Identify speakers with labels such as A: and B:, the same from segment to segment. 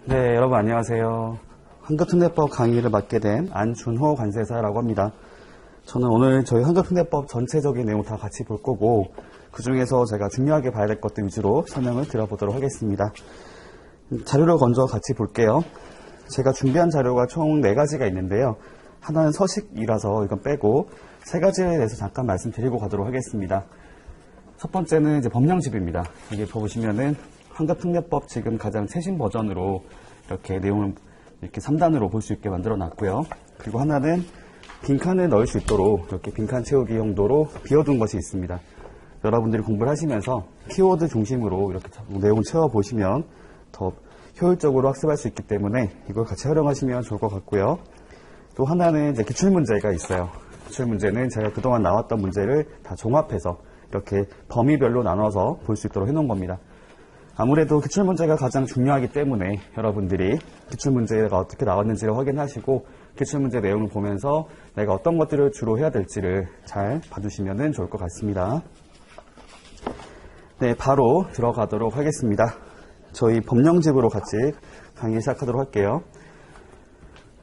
A: 네, 여러분 안녕하세요. 환급특례법 강의를 맡게 된 안준호 관세사라고 합니다. 저는 오늘 저희 환급특례법 전체적인 내용 다 같이 볼 거고, 그 중에서 제가 중요하게 봐야 될 것들 위주로 설명을 드려보도록 하겠습니다. 자료를 먼저 같이 볼게요. 제가 준비한 자료가 총 4가지가 있는데요. 하나는 서식이라서 이건 빼고 3가지에 대해서 잠깐 말씀드리고 가도록 하겠습니다. 첫 번째는 이제 법령집입니다. 여기 보시면은 환급특례법 지금 가장 최신 버전으로 이렇게 내용을 이렇게 3단으로 볼 수 있게 만들어 놨고요. 그리고 하나는 빈칸을 넣을 수 있도록 이렇게 빈칸 채우기 용도로 비워둔 것이 있습니다. 여러분들이 공부를 하시면서 키워드 중심으로 이렇게 내용을 채워보시면 더 효율적으로 학습할 수 있기 때문에 이걸 같이 활용하시면 좋을 것 같고요. 또 하나는 이제 기출문제가 있어요. 기출문제는 제가 그동안 나왔던 문제를 다 종합해서 이렇게 범위별로 나눠서 볼 수 있도록 해놓은 겁니다. 아무래도 기출문제가 가장 중요하기 때문에 여러분들이 기출문제가 어떻게 나왔는지를 확인하시고 기출문제 내용을 보면서 내가 어떤 것들을 주로 해야 될지를 잘 봐주시면 좋을 것 같습니다. 네, 바로 들어가도록 하겠습니다. 저희 법령집으로 같이 강의 시작하도록 할게요.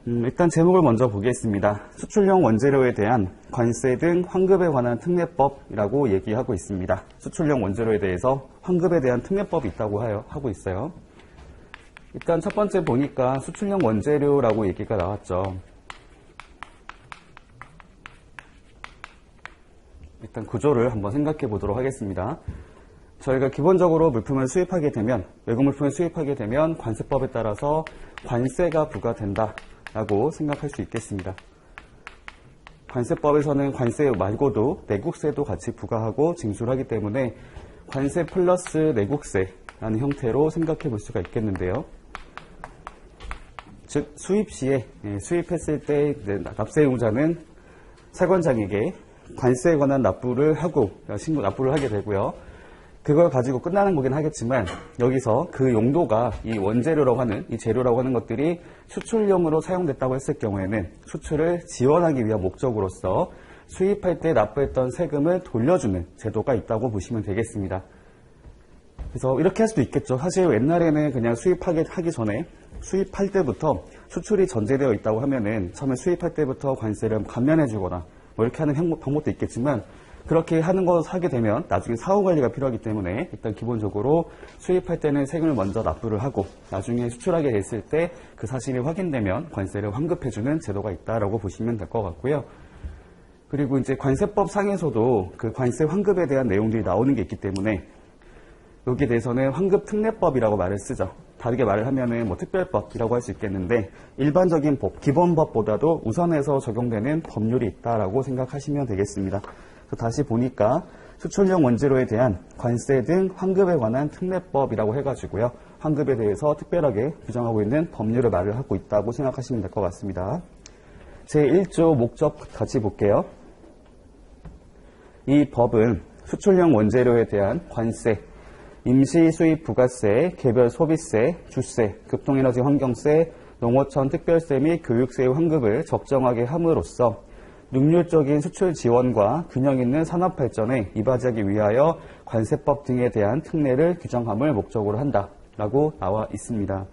A: 일단 제목을 먼저 보겠습니다. 수출용 원재료에 대한 관세 등 환급에 관한 특례법이라고 얘기하고 있습니다. 수출용 원재료에 대해서 환급에 대한 특례법이 있다고 하고 있어요. 일단 첫 번째 보니까 수출용 원재료라고 얘기가 나왔죠. 일단 구조를 한번 생각해 보도록 하겠습니다. 저희가 기본적으로 물품을 수입하게 되면, 외국 물품을 수입하게 되면 관세법에 따라서 관세가 부과된다 라고 생각할 수 있겠습니다. 관세법에서는 관세 말고도 내국세도 같이 부과하고 징수를 하기 때문에 관세 플러스 내국세라는 형태로 생각해 볼 수가 있겠는데요. 즉 수입 시에 수입했을 때 납세용자는 세관장에게 관세에 관한 납부를 하게 되고요. 그걸 가지고 끝나는 거긴 하겠지만 여기서 그 용도가 이 원재료라고 하는, 이 재료라고 하는 것들이 수출용으로 사용됐다고 했을 경우에는 수출을 지원하기 위한 목적으로서 수입할 때 납부했던 세금을 돌려주는 제도가 있다고 보시면 되겠습니다. 그래서 이렇게 할 수도 있겠죠. 사실 옛날에는 그냥 하기 전에 수입할 때부터 수출이 전제되어 있다고 하면은 처음에 수입할 때부터 관세를 감면해 주거나 뭐 이렇게 하는 방법도 있겠지만, 그렇게 하게 되면 나중에 사후 관리가 필요하기 때문에 일단 기본적으로 수입할 때는 세금을 먼저 납부를 하고 나중에 수출하게 됐을 때 그 사실이 확인되면 관세를 환급해주는 제도가 있다라고 보시면 될 것 같고요. 그리고 이제 관세법 상에서도 그 관세 환급에 대한 내용들이 나오는 게 있기 때문에 여기에 대해서는 환급특례법이라고 말을 쓰죠. 다르게 말을 하면은 뭐 특별법이라고 할 수 있겠는데, 일반적인 법, 기본법보다도 우선해서 적용되는 법률이 있다라고 생각하시면 되겠습니다. 다시 보니까 수출용 원재료에 대한 관세 등 환급에 관한 특례법이라고 해가지고요. 환급에 대해서 특별하게 규정하고 있는 법률을 말을 하고 있다고 생각하시면 될 것 같습니다. 제1조 목적 같이 볼게요. 이 법은 수출용 원재료에 대한 관세, 임시 수입 부가세, 개별 소비세, 주세, 교통에너지 환경세, 농어촌 특별세 및 교육세의 환급을 적정하게 함으로써 능률적인 수출 지원과 균형 있는 산업 발전에 이바지하기 위하여 관세법 등에 대한 특례를 규정함을 목적으로 한다라고 나와 있습니다.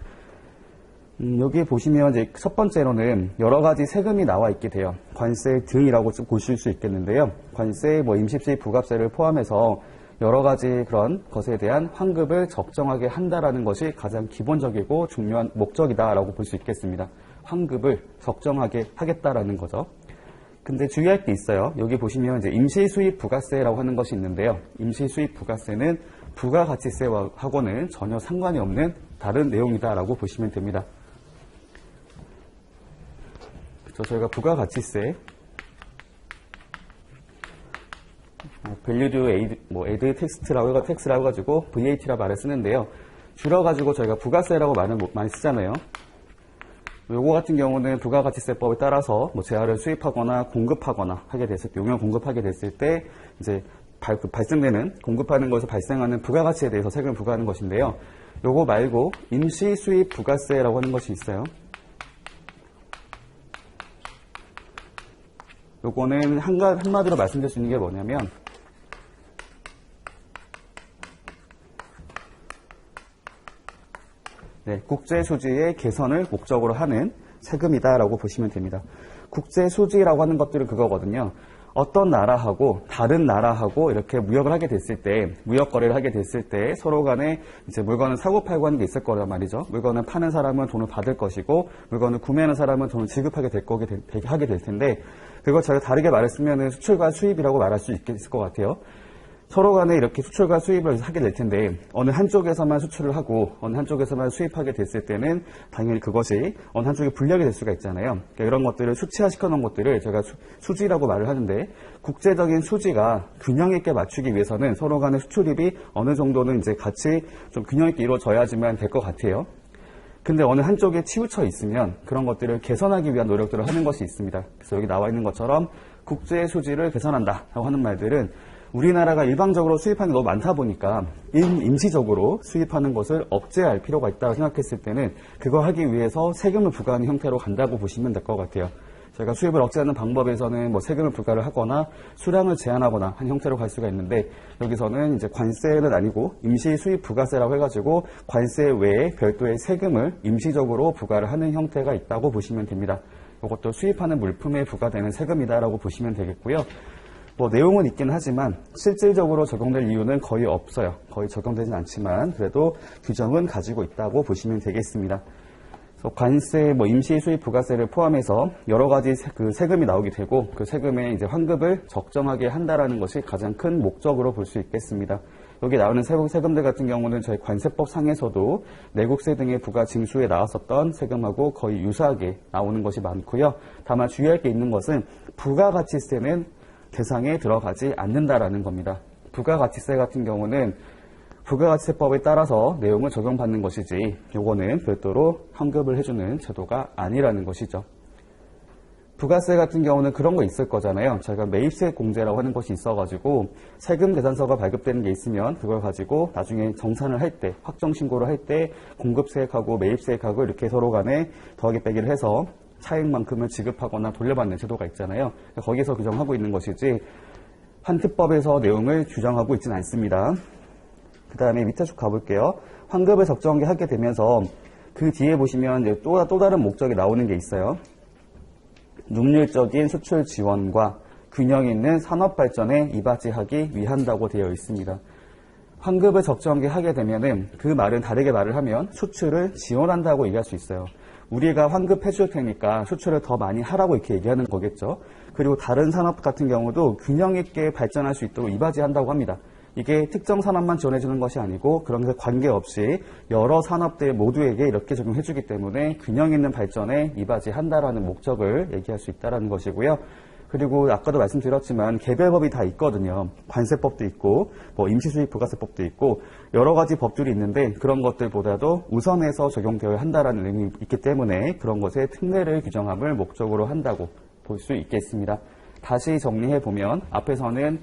A: 여기 보시면 이제 첫 번째로는 여러 가지 세금이 나와 있게 돼요. 관세 등이라고 보실 수 있겠는데요. 관세, 임시수입 부가세를 포함해서 여러 가지 그런 것에 대한 환급을 적정하게 한다라는 것이 가장 기본적이고 중요한 목적이다라고 볼 수 있겠습니다. 환급을 적정하게 하겠다라는 거죠. 근데 주의할 게 있어요. 여기 보시면 이제 임시수입 부가세라고 하는 것이 있는데요. 임시수입 부가세는 부가가치세하고는 전혀 상관이 없는 다른 내용이다라고 보시면 됩니다. 그래서 저희가 부가가치세, 밸류드 에이드 텍스트라고 해가지고 VAT라 말을 쓰는데요. 줄여가지고 저희가 부가세라고 말을 많이 쓰잖아요. 요거 같은 경우는 부가가치세법에 따라서 재화를 수입하거나 공급하거나 하게 됐을 때, 용역 공급하게 됐을 때 이제 발생되는, 공급하는 것에서 발생하는 부가가치에 대해서 세금을 부과하는 것인데요. 요거 말고 임시 수입 부가세라고 하는 것이 있어요. 요거는 한마디로 말씀드릴 수 있는 게 뭐냐면, 국제 수지의 개선을 목적으로 하는 세금이다라고 보시면 됩니다. 국제 수지라고 하는 것들은 그거거든요. 어떤 나라하고 다른 나라하고 이렇게 무역을 하게 됐을 때, 무역 거래를 하게 됐을 때 서로 간에 이제 물건을 사고 팔고 하는 게 있을 거란 말이죠. 물건을 파는 사람은 돈을 받을 것이고, 물건을 구매하는 사람은 돈을 지급하게 하게 될 텐데, 그걸 제가 다르게 말했으면 수출과 수입이라고 말할 수 있을 것 같아요. 서로 간에 이렇게 수출과 수입을 하게 될 텐데, 어느 한쪽에서만 수출을 하고 어느 한쪽에서만 수입하게 됐을 때는 당연히 그것이 어느 한쪽에 불리하게 될 수가 있잖아요. 그러니까 이런 것들을 수치화시켜 놓은 것들을 제가 수지라고 말을 하는데, 국제적인 수지가 균형 있게 맞추기 위해서는 서로 간의 수출입이 어느 정도는 이제 같이 좀 균형 있게 이루어져야지만 될 것 같아요. 근데 어느 한쪽에 치우쳐 있으면 그런 것들을 개선하기 위한 노력들을 하는 것이 있습니다. 그래서 여기 나와 있는 것처럼 국제 수지를 개선한다라고 하는 말들은 우리나라가 일방적으로 수입하는 게 너무 많다 보니까 임시적으로 수입하는 것을 억제할 필요가 있다고 생각했을 때는 그거 하기 위해서 세금을 부과하는 형태로 간다고 보시면 될 것 같아요. 저희가 수입을 억제하는 방법에서는 뭐 세금을 부과를 하거나 수량을 제한하거나 한 형태로 갈 수가 있는데, 여기서는 이제 관세는 아니고 임시 수입 부가세라고 해가지고 관세 외에 별도의 세금을 임시적으로 부과를 하는 형태가 있다고 보시면 됩니다. 이것도 수입하는 물품에 부과되는 세금이다라고 보시면 되겠고요. 뭐 내용은 있긴 하지만 실질적으로 적용될 이유는 거의 없어요. 거의 적용되진 않지만 그래도 규정은 가지고 있다고 보시면 되겠습니다. 그래서 관세, 임시 수입 부가세를 포함해서 여러 가지 그 세금이 나오게 되고, 그 세금의 이제 환급을 적정하게 한다라는 것이 가장 큰 목적으로 볼 수 있겠습니다. 여기 나오는 세금들 같은 경우는 저희 관세법 상에서도 내국세 등의 부가 징수에 나왔었던 세금하고 거의 유사하게 나오는 것이 많고요. 다만 주의할 게 있는 것은 부가가치세는 대상에 들어가지 않는다라는 겁니다. 부가가치세 같은 경우는 부가가치세법에 따라서 내용을 적용받는 것이지, 요거는 별도로 환급을 해주는 제도가 아니라는 것이죠. 부가세 같은 경우는 그런 거 있을 거잖아요. 저희가 매입세 공제라고 하는 것이 있어가지고 세금 계산서가 발급되는 게 있으면 그걸 가지고 나중에 정산을 할 때, 확정 신고를 할 때 공급세액하고 매입세액하고 이렇게 서로 간에 더하기 빼기를 해서 차액만큼을 지급하거나 돌려받는 제도가 있잖아요. 거기서 규정하고 있는 것이지 환특법에서 내용을 규정하고 있지는 않습니다. 그 다음에 밑에 쭉 가볼게요. 환급을 적정하게 하게 되면서 그 뒤에 보시면 이제 또 다른 목적이 나오는 게 있어요. 능률적인 수출 지원과 균형 있는 산업 발전에 이바지하기 위한다고 되어 있습니다. 환급을 적정하게 하게 되면은 그 말은 다르게 말을 하면 수출을 지원한다고 얘기할 수 있어요. 우리가 환급해 줄 테니까 수출을 더 많이 하라고 이렇게 얘기하는 거겠죠. 그리고 다른 산업 같은 경우도 균형 있게 발전할 수 있도록 이바지한다고 합니다. 이게 특정 산업만 지원해 주는 것이 아니고 그런 게 관계없이 여러 산업들 모두에게 이렇게 적용해 주기 때문에 균형 있는 발전에 이바지한다라는 목적을 얘기할 수 있다는 것이고요. 그리고 아까도 말씀드렸지만 개별법이 다 있거든요. 관세법도 있고 임시수입부가세법도 있고 여러 가지 법들이 있는데 그런 것들보다도 우선해서 적용되어야 한다라는 의미 있기 때문에 그런 것의 특례를 규정함을 목적으로 한다고 볼 수 있겠습니다. 다시 정리해 보면 앞에서는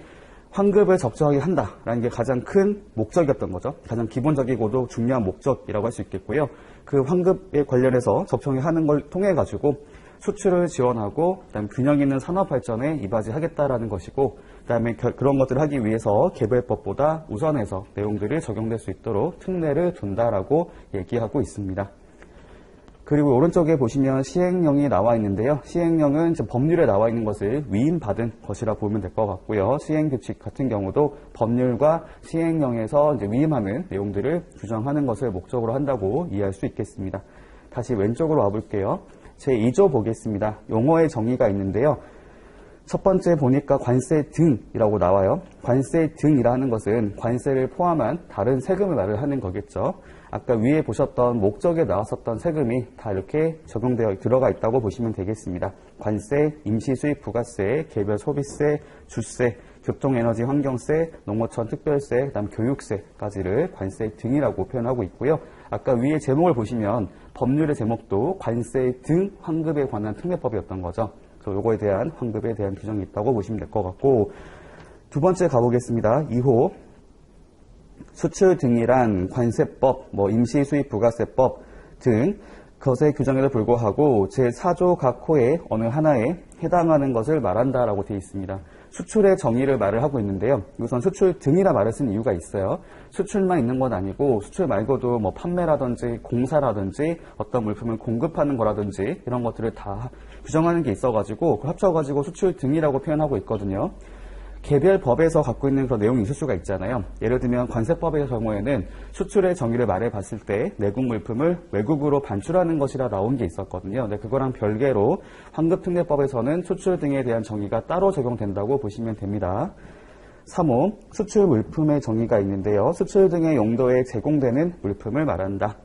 A: 환급을 적정하게 한다라는 게 가장 큰 목적이었던 거죠. 가장 기본적이고도 중요한 목적이라고 할 수 있겠고요. 그 환급에 관련해서 적정하게 하는 걸 통해 가지고 수출을 지원하고 그다음에 균형 있는 산업 발전에 이바지하겠다라는 것이고, 그다음에 그런 것들을 하기 위해서 개별법보다 우선해서 내용들이 적용될 수 있도록 특례를 둔다라고 얘기하고 있습니다. 그리고 오른쪽에 보시면 시행령이 나와 있는데요. 시행령은 법률에 나와 있는 것을 위임받은 것이라 보면 될 것 같고요. 시행규칙 같은 경우도 법률과 시행령에서 이제 위임하는 내용들을 규정하는 것을 목적으로 한다고 이해할 수 있겠습니다. 다시 왼쪽으로 와볼게요. 제2조 보겠습니다. 용어의 정의가 있는데요. 첫 번째 보니까 관세 등이라고 나와요. 관세 등이라는 것은 관세를 포함한 다른 세금을 말을 하는 거겠죠. 아까 위에 보셨던 목적에 나왔었던 세금이 다 이렇게 적용되어 들어가 있다고 보시면 되겠습니다. 관세, 임시수입 부가세, 개별 소비세, 주세, 교통에너지 환경세, 농어촌 특별세, 그다음 교육세까지를 관세 등이라고 표현하고 있고요. 아까 위에 제목을 보시면 법률의 제목도 관세 등 환급에 관한 특례법이었던 거죠. 그래서 요거에 대한 환급에 대한 규정이 있다고 보시면 될 것 같고, 두 번째 가보겠습니다. 2호 수출 등이란 관세법, 임시수입부가세법 등 것의 규정에도 불구하고 제4조 각 호의 어느 하나에 해당하는 것을 말한다라고 되어 있습니다. 수출의 정의를 말을 하고 있는데요. 우선 수출 등이라 말을 쓴 이유가 있어요. 수출만 있는 건 아니고 수출 말고도 뭐 판매라든지 공사라든지 어떤 물품을 공급하는 거라든지 이런 것들을 다 규정하는 게 있어가지고 합쳐가지고 수출 등이라고 표현하고 있거든요. 개별 법에서 갖고 있는 그런 내용이 있을 수가 있잖아요. 예를 들면 관세법의 경우에는 수출의 정의를 말해봤을 때 내국 물품을 외국으로 반출하는 것이라 나온 게 있었거든요. 근데 그거랑 별개로 환급특례법에서는 수출 등에 대한 정의가 따로 적용된다고 보시면 됩니다. 3호 수출 물품의 정의가 있는데요. 수출 등의 용도에 제공되는 물품을 말한다.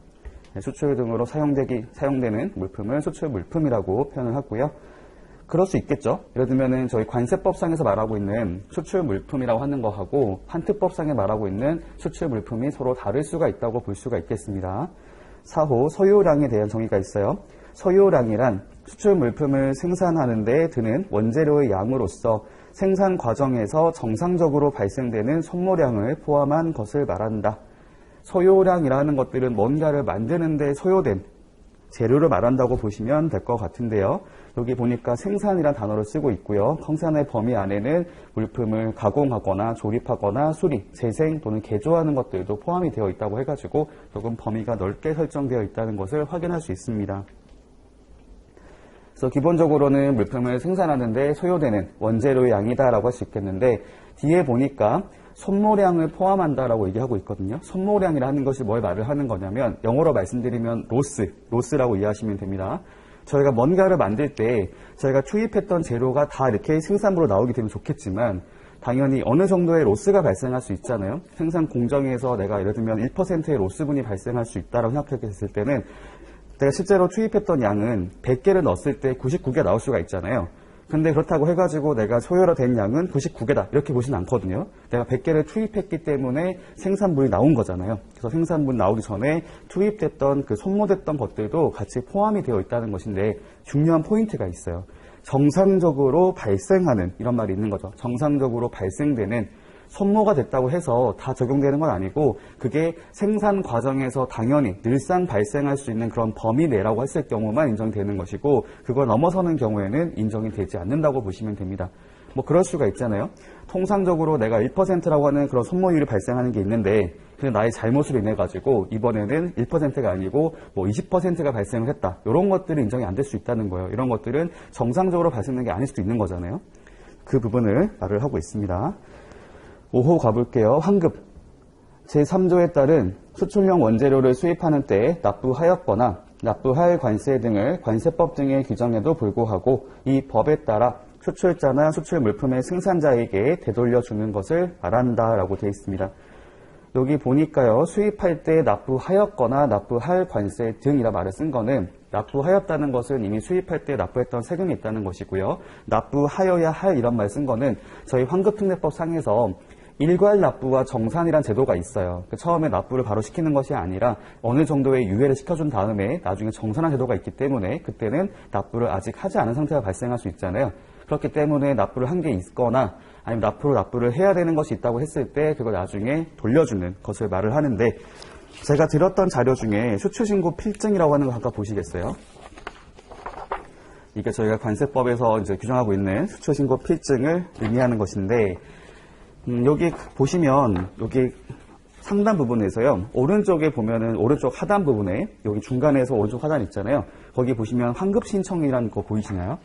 A: 수출 등으로 사용되는 물품을 수출 물품이라고 표현을 하고요. 그럴 수 있겠죠. 예를 들면은 저희 관세법상에서 말하고 있는 수출 물품이라고 하는 거하고 환특법상에 말하고 있는 수출 물품이 서로 다를 수가 있다고 볼 수가 있겠습니다. 4호 소요량에 대한 정의가 있어요. 소요량이란 수출 물품을 생산하는 데 드는 원재료의 양으로서 생산 과정에서 정상적으로 발생되는 손모량을 포함한 것을 말한다. 소요량이라는 것들은 뭔가를 만드는 데 소요된 재료를 말한다고 보시면 될 것 같은데요. 여기 보니까 생산이라는 단어를 쓰고 있고요. 생산의 범위 안에는 물품을 가공하거나 조립하거나 수리, 재생 또는 개조하는 것들도 포함이 되어 있다고 해가지고 조금 범위가 넓게 설정되어 있다는 것을 확인할 수 있습니다. 그래서 기본적으로는 물품을 생산하는데 소요되는 원재료의 양이다라고 할 수 있겠는데 뒤에 보니까 손모량을 포함한다라고 얘기하고 있거든요. 손모량이라는 것이 뭘 말을 하는 거냐면 영어로 말씀드리면 로스라고 이해하시면 됩니다. 저희가 뭔가를 만들 때 저희가 투입했던 재료가 다 이렇게 생산물로 나오게 되면 좋겠지만 당연히 어느 정도의 로스가 발생할 수 있잖아요. 생산 공정에서 내가 예를 들면 1%의 로스분이 발생할 수 있다고 생각했을 때는 내가 실제로 투입했던 양은 100개를 넣었을 때 99개 나올 수가 있잖아요. 근데 그렇다고 해가지고 내가 소요로 된 양은 99개다 이렇게 보시는 않거든요. 내가 100개를 투입했기 때문에 생산물이 나온 거잖아요. 그래서 생산물 나오기 전에 투입됐던 그 손모됐던 것들도 같이 포함이 되어 있다는 것인데 중요한 포인트가 있어요. 정상적으로 발생하는 이런 말이 있는 거죠. 정상적으로 발생되는 손모가 됐다고 해서 다 적용되는 건 아니고 그게 생산 과정에서 당연히 늘상 발생할 수 있는 그런 범위 내라고 했을 경우만 인정이 되는 것이고 그걸 넘어서는 경우에는 인정이 되지 않는다고 보시면 됩니다. 뭐 그럴 수가 있잖아요. 통상적으로 내가 1%라고 하는 그런 손모율이 발생하는 게 있는데 그냥 나의 잘못으로 인해 가지고 이번에는 1%가 아니고 뭐 20%가 발생을 했다. 이런 것들은 인정이 안 될 수 있다는 거예요. 이런 것들은 정상적으로 발생된 게 아닐 수도 있는 거잖아요. 그 부분을 말을 하고 있습니다. 5호 가볼게요. 환급. 제3조에 따른 수출용 원재료를 수입하는 때 납부하였거나 납부할 관세 등을 관세법 등의 규정에도 불구하고 이 법에 따라 수출자나 수출 물품의 생산자에게 되돌려주는 것을 말한다라고 되어 있습니다. 여기 보니까요. 수입할 때 납부하였거나 납부할 관세 등이라 말을 쓴 거는 납부하였다는 것은 이미 수입할 때 납부했던 세금이 있다는 것이고요. 납부하여야 할 이런 말 쓴 거는 저희 환급특례법 상에서 일괄 납부와 정산이란 제도가 있어요. 처음에 납부를 바로 시키는 것이 아니라 어느 정도의 유예를 시켜준 다음에 나중에 정산한 제도가 있기 때문에 그때는 납부를 아직 하지 않은 상태가 발생할 수 있잖아요. 그렇기 때문에 납부를 한 게 있거나 아니면 앞으로 납부를 해야 되는 것이 있다고 했을 때 그걸 나중에 돌려주는 것을 말을 하는데 제가 드렸던 자료 중에 수출신고 필증이라고 하는 거 잠깐 보시겠어요? 이게 저희가 관세법에서 이제 규정하고 있는 수출신고 필증을 의미하는 것인데 여기 보시면 여기 상단 부분에서요. 오른쪽에 보면은 오른쪽 하단 부분에 여기 중간에서 오른쪽 하단 있잖아요. 거기 보시면 환급신청이라는 거 보이시나요?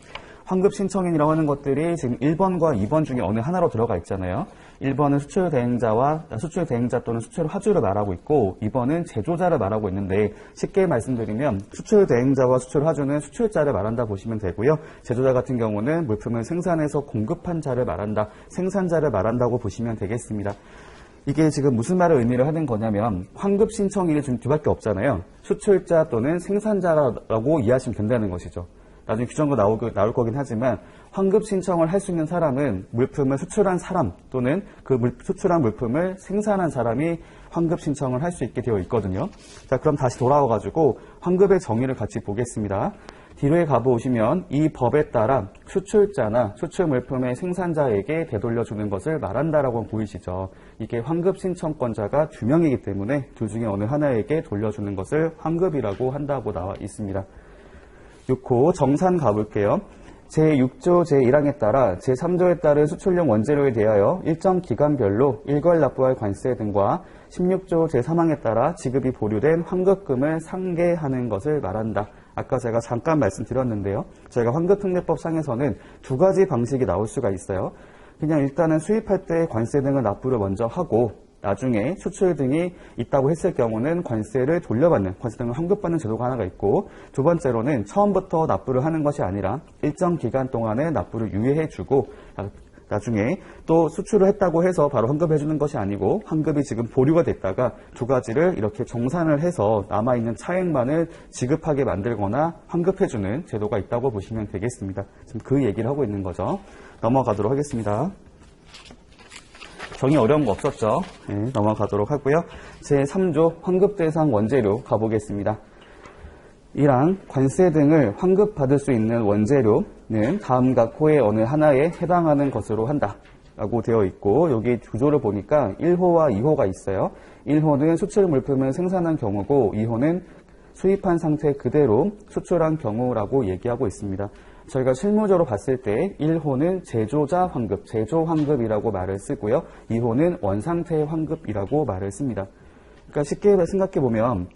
A: 환급신청인이라고 하는 것들이 지금 1번과 2번 중에 어느 하나로 들어가 있잖아요. 1번은 수출대행자 또는 수출화주를 말하고 있고 2번은 제조자를 말하고 있는데 쉽게 말씀드리면 수출대행자와 수출화주는 수출자를 말한다 보시면 되고요. 제조자 같은 경우는 물품을 생산해서 공급한 자를 말한다, 생산자를 말한다고 보시면 되겠습니다. 이게 지금 무슨 말을 의미를 하는 거냐면 환급신청인이 지금 두 밖에 없잖아요. 수출자 또는 생산자라고 이해하시면 된다는 것이죠. 나중에 규정도 나올 거긴 하지만 환급 신청을 할 수 있는 사람은 물품을 수출한 사람 또는 그 수출한 물품을 생산한 사람이 환급 신청을 할 수 있게 되어 있거든요. 자, 그럼 다시 돌아와가지고 환급의 정의를 같이 보겠습니다. 뒤로에 가보시면 이 법에 따라 수출자나 수출 물품의 생산자에게 되돌려주는 것을 말한다라고 보이시죠. 이게 환급 신청권자가 두 명이기 때문에 둘 중에 어느 하나에게 돌려주는 것을 환급이라고 한다고 나와 있습니다. 6호 정산 가볼게요. 제6조 제1항에 따라 제3조에 따른 수출용 원재료에 대하여 일정 기간별로 일괄 납부할 관세 등과 16조 제3항에 따라 지급이 보류된 환급금을 상계하는 것을 말한다. 아까 제가 잠깐 말씀드렸는데요. 저희가 환급특례법상에서는 두 가지 방식이 나올 수가 있어요. 그냥 일단은 수입할 때 관세 등을 납부를 먼저 하고 나중에 수출 등이 있다고 했을 경우는 관세를 돌려받는, 관세 등을 환급받는 제도가 하나가 있고, 두 번째로는 처음부터 납부를 하는 것이 아니라 일정 기간 동안에 납부를 유예해주고 나중에 또 수출을 했다고 해서 바로 환급해주는 것이 아니고 환급이 지금 보류가 됐다가 두 가지를 이렇게 정산을 해서 남아있는 차액만을 지급하게 만들거나 환급해주는 제도가 있다고 보시면 되겠습니다. 지금 그 얘기를 하고 있는 거죠. 넘어가도록 하겠습니다. 정의 어려운 거 없었죠? 네, 넘어가도록 하고요. 제3조 환급대상 원재료 가보겠습니다. 1항 관세 등을 환급받을 수 있는 원재료는 다음 각 호의 어느 하나에 해당하는 것으로 한다 라고 되어 있고, 여기 구조를 보니까 1호와 2호가 있어요. 1호는 수출 물품을 생산한 경우고 2호는 수입한 상태 그대로 수출한 경우라고 얘기하고 있습니다. 저희가 실무적으로 봤을 때 1호는 제조자 환급, 제조 환급이라고 말을 쓰고요. 2호는 원상태 환급이라고 말을 씁니다. 그러니까 쉽게 생각해 보면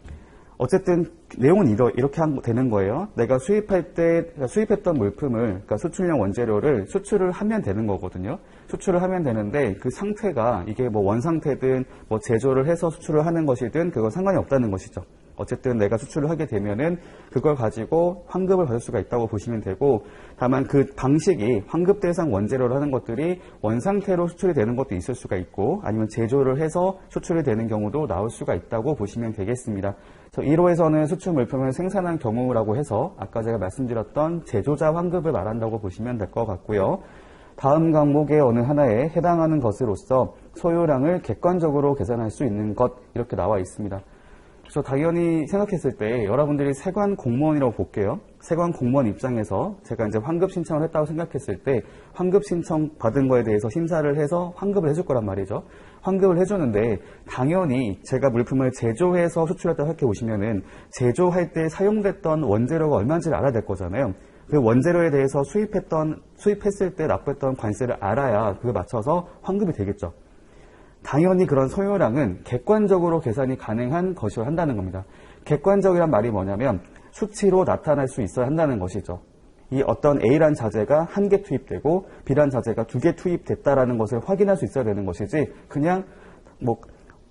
A: 어쨌든 내용은 이렇게 되는 거예요. 내가 수입할 때 수입했던 물품을, 그러니까 수출용 원재료를 수출을 하면 되는 거거든요. 수출을 하면 되는데 그 상태가 이게 뭐 원상태든 뭐 제조를 해서 수출을 하는 것이든 그건 상관이 없다는 것이죠. 어쨌든 내가 수출을 하게 되면은 그걸 가지고 환급을 받을 수가 있다고 보시면 되고, 다만 그 방식이 환급 대상 원재료를 하는 것들이 원상태로 수출이 되는 것도 있을 수가 있고, 아니면 제조를 해서 수출이 되는 경우도 나올 수가 있다고 보시면 되겠습니다. 1호에서는 수출 물품을 생산한 경우라고 해서 아까 제가 말씀드렸던 제조자 환급을 말한다고 보시면 될 것 같고요. 다음 항목의 어느 하나에 해당하는 것으로서 소요량을 객관적으로 계산할 수 있는 것, 이렇게 나와 있습니다. 그래서 당연히 생각했을 때 여러분들이 세관 공무원이라고 볼게요. 세관 공무원 입장에서 제가 이제 환급 신청을 했다고 생각했을 때 환급 신청 받은 거에 대해서 심사를 해서 환급을 해줄 거란 말이죠. 환급을 해주는데 당연히 제가 물품을 제조해서 수출했다고 생각해 보시면은 제조할 때 사용됐던 원재료가 얼마인지를 알아야 될 거잖아요. 그 원재료에 대해서 수입했을 때 납부했던 관세를 알아야 그에 맞춰서 환급이 되겠죠. 당연히 그런 소요량은 객관적으로 계산이 가능한 것이어야 한다는 겁니다. 객관적이란 말이 뭐냐면 수치로 나타날 수 있어야 한다는 것이죠. 이 어떤 A란 자재가 1개 투입되고 B란 자재가 2개 투입됐다라는 것을 확인할 수 있어야 되는 것이지, 그냥 뭐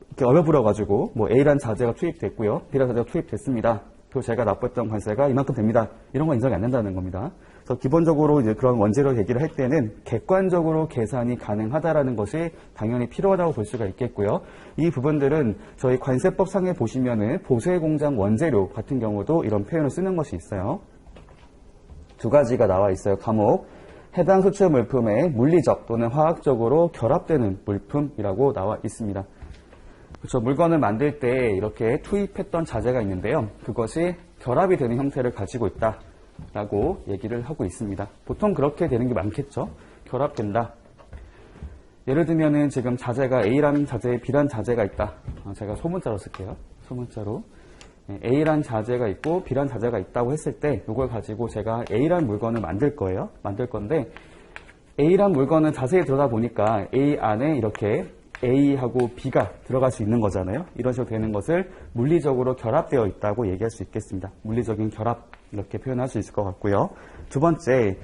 A: 이렇게 얼어붙어가지고 뭐 A란 자재가 투입됐고요, B란 자재가 투입됐습니다. 그리고 제가 납부했던 관세가 이만큼 됩니다. 이런 건 인정이 안 된다는 겁니다. 그래서 기본적으로 이제 그런 원재료 얘기를 할 때는 객관적으로 계산이 가능하다라는 것이 당연히 필요하다고 볼 수가 있겠고요. 이 부분들은 저희 관세법상에 보시면은 보세공장 원재료 같은 경우도 이런 표현을 쓰는 것이 있어요. 두 가지가 나와 있어요. 과목. 해당 수출 물품에 물리적 또는 화학적으로 결합되는 물품이라고 나와 있습니다. 그렇죠. 물건을 만들 때 이렇게 투입했던 자재가 있는데요. 그것이 결합이 되는 형태를 가지고 있다라고 얘기를 하고 있습니다. 보통 그렇게 되는 게 많겠죠. 결합된다. 예를 들면은 지금 자재가 A라는 자재에 B라는 자재가 있다. 제가 소문자로 쓸게요. 소문자로. A라는 자재가 있고 B라는 자재가 있다고 했을 때 이걸 가지고 제가 A라는 물건을 만들 거예요. 만들 건데 A라는 물건은 자세히 들여다 보니까 A 안에 이렇게 A하고 B가 들어갈 수 있는 거잖아요. 이런 식으로 되는 것을 물리적으로 결합되어 있다고 얘기할 수 있겠습니다. 물리적인 결합, 이렇게 표현할 수 있을 것 같고요. 두 번째,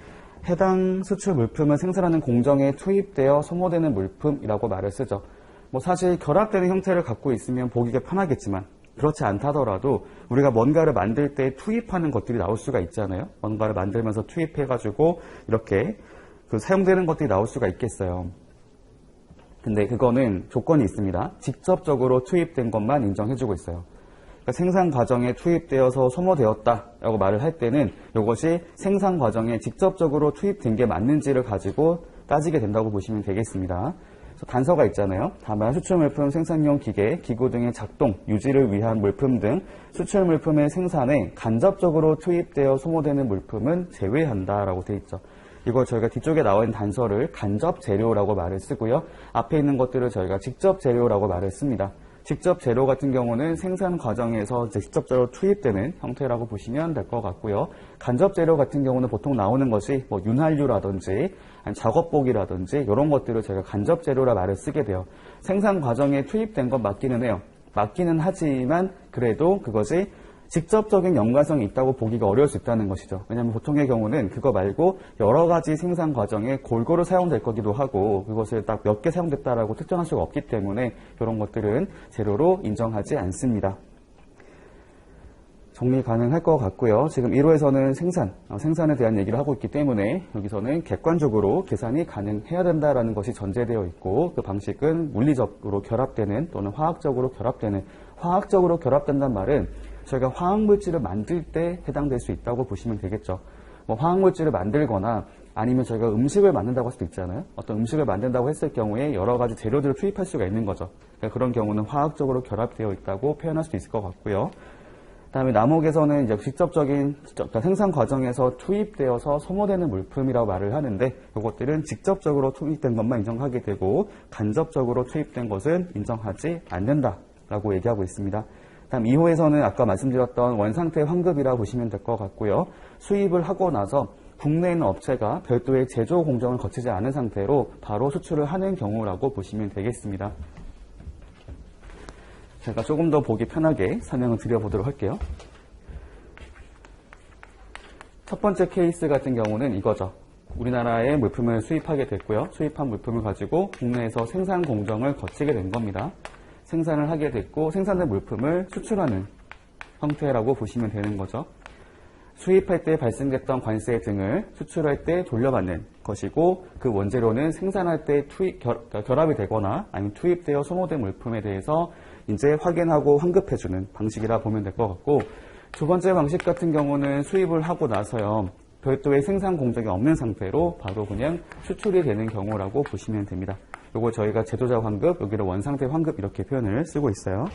A: 해당 수출 물품을 생산하는 공정에 투입되어 소모되는 물품이라고 말을 쓰죠. 뭐 사실 결합되는 형태를 갖고 있으면 보기가 편하겠지만 그렇지 않다더라도 우리가 뭔가를 만들 때 투입하는 것들이 나올 수가 있잖아요. 뭔가를 만들면서 투입해가지고 이렇게 사용되는 것들이 나올 수가 있겠어요. 근데 그거는 조건이 있습니다. 직접적으로 투입된 것만 인정해주고 있어요. 그러니까 생산 과정에 투입되어서 소모되었다라고 말을 할 때는 이것이 생산 과정에 직접적으로 투입된 게 맞는지를 가지고 따지게 된다고 보시면 되겠습니다. 그래서 단서가 있잖아요. 다만 수출 물품 생산용 기계, 기구 등의 작동, 유지를 위한 물품 등 수출 물품의 생산에 간접적으로 투입되어 소모되는 물품은 제외한다라고 되어 있죠. 이거 저희가 뒤쪽에 나와 있는 단서를 간접 재료라고 말을 쓰고요. 앞에 있는 것들을 저희가 직접 재료라고 말을 씁니다. 직접 재료 같은 경우는 생산 과정에서 이제 직접적으로 투입되는 형태라고 보시면 될 것 같고요. 간접 재료 같은 경우는 보통 나오는 것이 뭐 윤활유라든지 작업복이라든지 이런 것들을 저희가 간접 재료라 말을 쓰게 돼요. 생산 과정에 투입된 건 맞기는 해요. 맞기는 하지만 그래도 그것이 직접적인 연관성이 있다고 보기가 어려울 수 있다는 것이죠. 왜냐하면 보통의 경우는 그거 말고 여러 가지 생산 과정에 골고루 사용될 거기도 하고 그것을 딱 몇 개 사용됐다라고 특정할 수가 없기 때문에 이런 것들은 재료로 인정하지 않습니다. 정리 가능할 것 같고요. 지금 1호에서는 생산에 대한 얘기를 하고 있기 때문에 여기서는 객관적으로 계산이 가능해야 된다는 것이 전제되어 있고 그 방식은 물리적으로 결합되는 또는 화학적으로 결합된다는 말은 저희가 화학물질을 만들 때 해당될 수 있다고 보시면 되겠죠. 뭐 화학물질을 만들거나 아니면 저희가 음식을 만든다고 할 수도 있잖아요. 어떤 음식을 만든다고 했을 경우에 여러 가지 재료들을 투입할 수가 있는 거죠. 그러니까 그런 경우는 화학적으로 결합되어 있다고 표현할 수도 있을 것 같고요. 그다음에 남옥에서는 이제 직접적인 생산 과정에서 투입되어서 소모되는 물품이라고 말을 하는데 이것들은 직접적으로 투입된 것만 인정하게 되고 간접적으로 투입된 것은 인정하지 않는다라고 얘기하고 있습니다. 다음 2호에서는 아까 말씀드렸던 원상태 환급이라고 보시면 될 것 같고요. 수입을 하고 나서 국내에 있는 업체가 별도의 제조 공정을 거치지 않은 상태로 바로 수출을 하는 경우라고 보시면 되겠습니다. 제가 조금 더 보기 편하게 설명을 드려보도록 할게요. 첫 번째 케이스 같은 경우는 이거죠. 우리나라에 물품을 수입하게 됐고요. 수입한 물품을 가지고 국내에서 생산 공정을 거치게 된 겁니다. 생산을 하게 됐고 생산된 물품을 수출하는 형태라고 보시면 되는 거죠. 수입할 때 발생됐던 관세 등을 수출할 때 돌려받는 것이고 그 원재료는 생산할 때 결합이 되거나 아니면 투입되어 소모된 물품에 대해서 이제 확인하고 환급해주는 방식이라 보면 될 것 같고 두 번째 방식 같은 경우는 수입을 하고 나서요. 별도의 생산 공정이 없는 상태로 바로 그냥 수출이 되는 경우라고 보시면 됩니다. 요거 저희가 제조자 환급, 여기를 원상태 환급 이렇게 표현을 쓰고 있어요.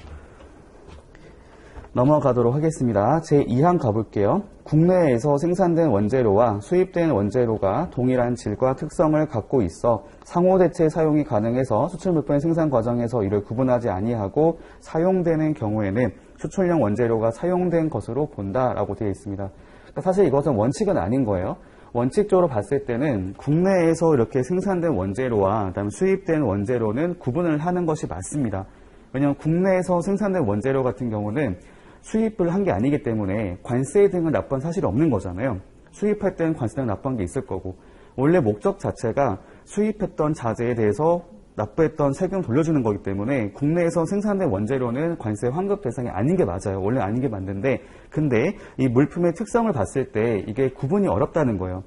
A: 넘어가도록 하겠습니다. 제2항 가볼게요. 국내에서 생산된 원재료와 수입된 원재료가 동일한 질과 특성을 갖고 있어 상호 대체 사용이 가능해서 수출 물품의 생산 과정에서 이를 구분하지 아니하고 사용되는 경우에는 수출용 원재료가 사용된 것으로 본다라고 되어 있습니다. 그러니까 사실 이것은 원칙은 아닌 거예요. 원칙적으로 봤을 때는 국내에서 이렇게 생산된 원재료와 그다음에 수입된 원재료는 구분을 하는 것이 맞습니다. 왜냐하면 국내에서 생산된 원재료 같은 경우는 수입을 한 게 아니기 때문에 관세 등을 납부한 사실이 없는 거잖아요. 수입할 때는 관세 등을 납부한 게 있을 거고 원래 목적 자체가 수입했던 자재에 대해서 납부했던 세금 돌려주는 거기 때문에 국내에서 생산된 원재료는 관세 환급 대상이 아닌 게 맞아요. 원래 아닌 게 맞는데 근데 이 물품의 특성을 봤을 때 이게 구분이 어렵다는 거예요.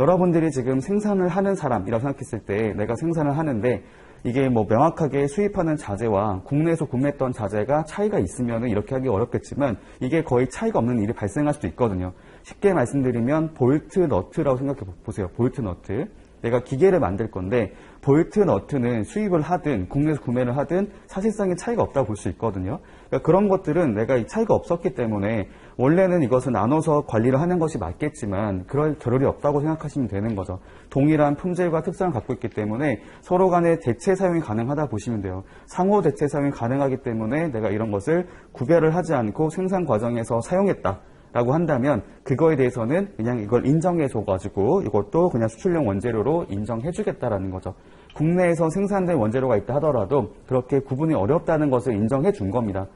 A: 여러분들이 지금 생산을 하는 사람이라고 생각했을 때 내가 생산을 하는데 이게 뭐 명확하게 수입하는 자재와 국내에서 구매했던 자재가 차이가 있으면 이렇게 하기 어렵겠지만 이게 거의 차이가 없는 일이 발생할 수도 있거든요. 쉽게 말씀드리면 볼트 너트라고 생각해 보세요. 볼트 너트. 내가 기계를 만들 건데 볼트 너트는 수입을 하든 국내에서 구매를 하든 사실상의 차이가 없다고 볼 수 있거든요. 그러니까 그런 것들은 내가 이 차이가 없었기 때문에 원래는 이것을 나눠서 관리를 하는 것이 맞겠지만 그럴 겨를이 없다고 생각하시면 되는 거죠. 동일한 품질과 특성을 갖고 있기 때문에 서로 간의 대체 사용이 가능하다 보시면 돼요. 상호 대체 사용이 가능하기 때문에 내가 이런 것을 구별을 하지 않고 생산 과정에서 사용했다. 라고 한다면 그거에 대해서는 그냥 이걸 인정해 줘가지고 이것도 그냥 수출용 원재료로 인정해 주겠다라는 거죠. 국내에서 생산된 원재료가 있다 하더라도 그렇게 구분이 어렵다는 것을 인정해 준 겁니다.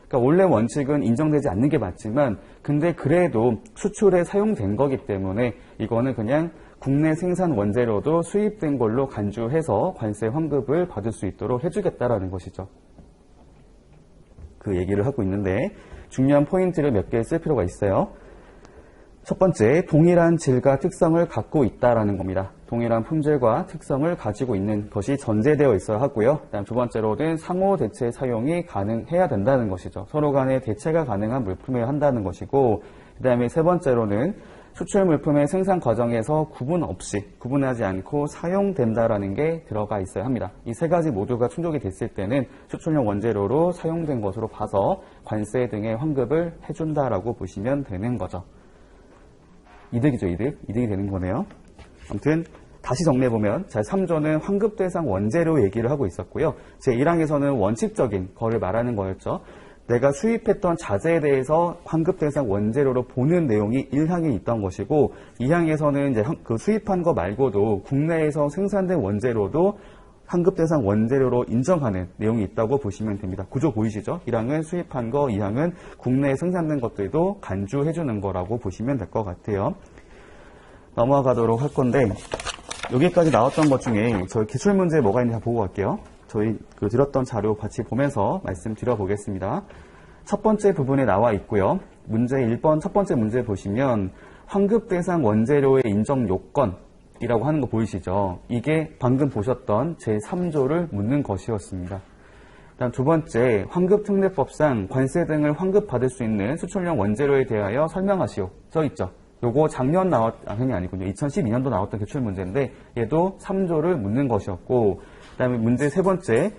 A: 그러니까 원래 원칙은 인정되지 않는 게 맞지만 근데 그래도 수출에 사용된 거기 때문에 이거는 그냥 국내 생산 원재료도 수입된 걸로 간주해서 관세 환급을 받을 수 있도록 해주겠다라는 것이죠. 그 얘기를 하고 있는데 중요한 포인트를 몇 개 쓸 필요가 있어요. 첫 번째, 동일한 질과 특성을 갖고 있다라는 겁니다. 동일한 품질과 특성을 가지고 있는 것이 전제되어 있어야 하고요. 그다음 두 번째로는 상호 대체 사용이 가능해야 된다는 것이죠. 서로 간의 대체가 가능한 물품을 한다는 것이고 그 다음에 세 번째로는 수출 물품의 생산 과정에서 구분하지 않고 사용된다라는 게 들어가 있어야 합니다. 이 세 가지 모두가 충족이 됐을 때는 수출용 원재료로 사용된 것으로 봐서 관세 등의 환급을 해준다라고 보시면 되는 거죠. 이득이죠, 이득. 이득이 되는 거네요. 아무튼 다시 정리해보면 제3조는 환급 대상 원재료 얘기를 하고 있었고요. 제1항에서는 원칙적인 거를 말하는 거였죠. 내가 수입했던 자재에 대해서 환급 대상 원재료로 보는 내용이 1항에 있던 것이고 2항에서는 이제 그 수입한 거 말고도 국내에서 생산된 원재료도 환급 대상 원재료로 인정하는 내용이 있다고 보시면 됩니다. 구조 보이시죠? 1항은 수입한 거, 2항은 국내에 생산된 것들도 간주해주는 거라고 보시면 될 것 같아요. 넘어가도록 할 건데 여기까지 나왔던 것 중에 저희 기출문제에 뭐가 있는지 보고 갈게요. 저희 드렸던 자료 같이 보면서 말씀드려 보겠습니다. 첫 번째 부분에 나와 있고요. 문제 1번 첫 번째 문제 보시면 환급 대상 원재료의 인정 요건이라고 하는 거 보이시죠? 이게 방금 보셨던 제3조를 묻는 것이었습니다. 다음 두 번째, 환급특례법상 관세 등을 환급받을 수 있는 수출용 원재료에 대하여 설명하시오. 써 있죠? 요거 작년 당연히 아니군요. 2012년도 나왔던 기출문제인데 얘도 3조를 묻는 것이었고 그 다음에 문제 세 번째,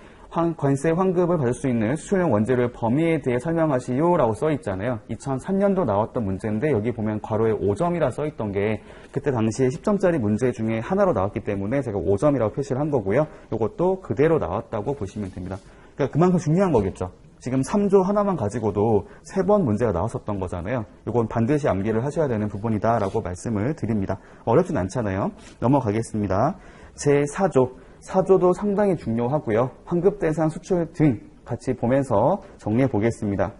A: 관세 환급을 받을 수 있는 수출용 원재료의 범위에 대해 설명하시오 라고 써 있잖아요. 2003년도 나왔던 문제인데 여기 보면 괄호에 5점이라 써 있던 게 그때 당시에 10점짜리 문제 중에 하나로 나왔기 때문에 제가 5점이라고 표시를 한 거고요. 요것도 그대로 나왔다고 보시면 됩니다. 그러니까 그만큼 중요한 거겠죠. 지금 3조 하나만 가지고도 3번 문제가 나왔었던 거잖아요. 이건 반드시 암기를 하셔야 되는 부분이다 라고 말씀을 드립니다. 어렵진 않잖아요. 넘어가겠습니다. 제4조. 4조도 상당히 중요하고요. 환급 대상 수출 등 같이 보면서 정리해 보겠습니다.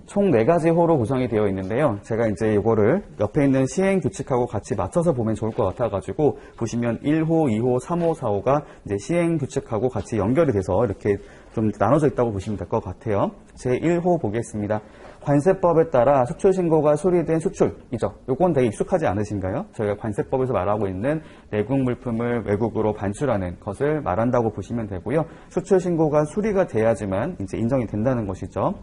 A: 총 4가지 호로 구성이 되어 있는데요. 제가 이제 이거를 옆에 있는 시행 규칙하고 같이 맞춰서 보면 좋을 것 같아가지고 보시면 1호, 2호, 3호, 4호가 이제 시행 규칙하고 같이 연결이 돼서 이렇게 좀 나눠져 있다고 보시면 될 것 같아요. 제1호 보겠습니다. 관세법에 따라 수출 신고가 수리된 수출이죠. 요건 되게 익숙하지 않으신가요? 저희가 관세법에서 말하고 있는 내국 물품을 외국으로 반출하는 것을 말한다고 보시면 되고요. 수출 신고가 수리가 돼야지만 이제 인정이 된다는 것이죠.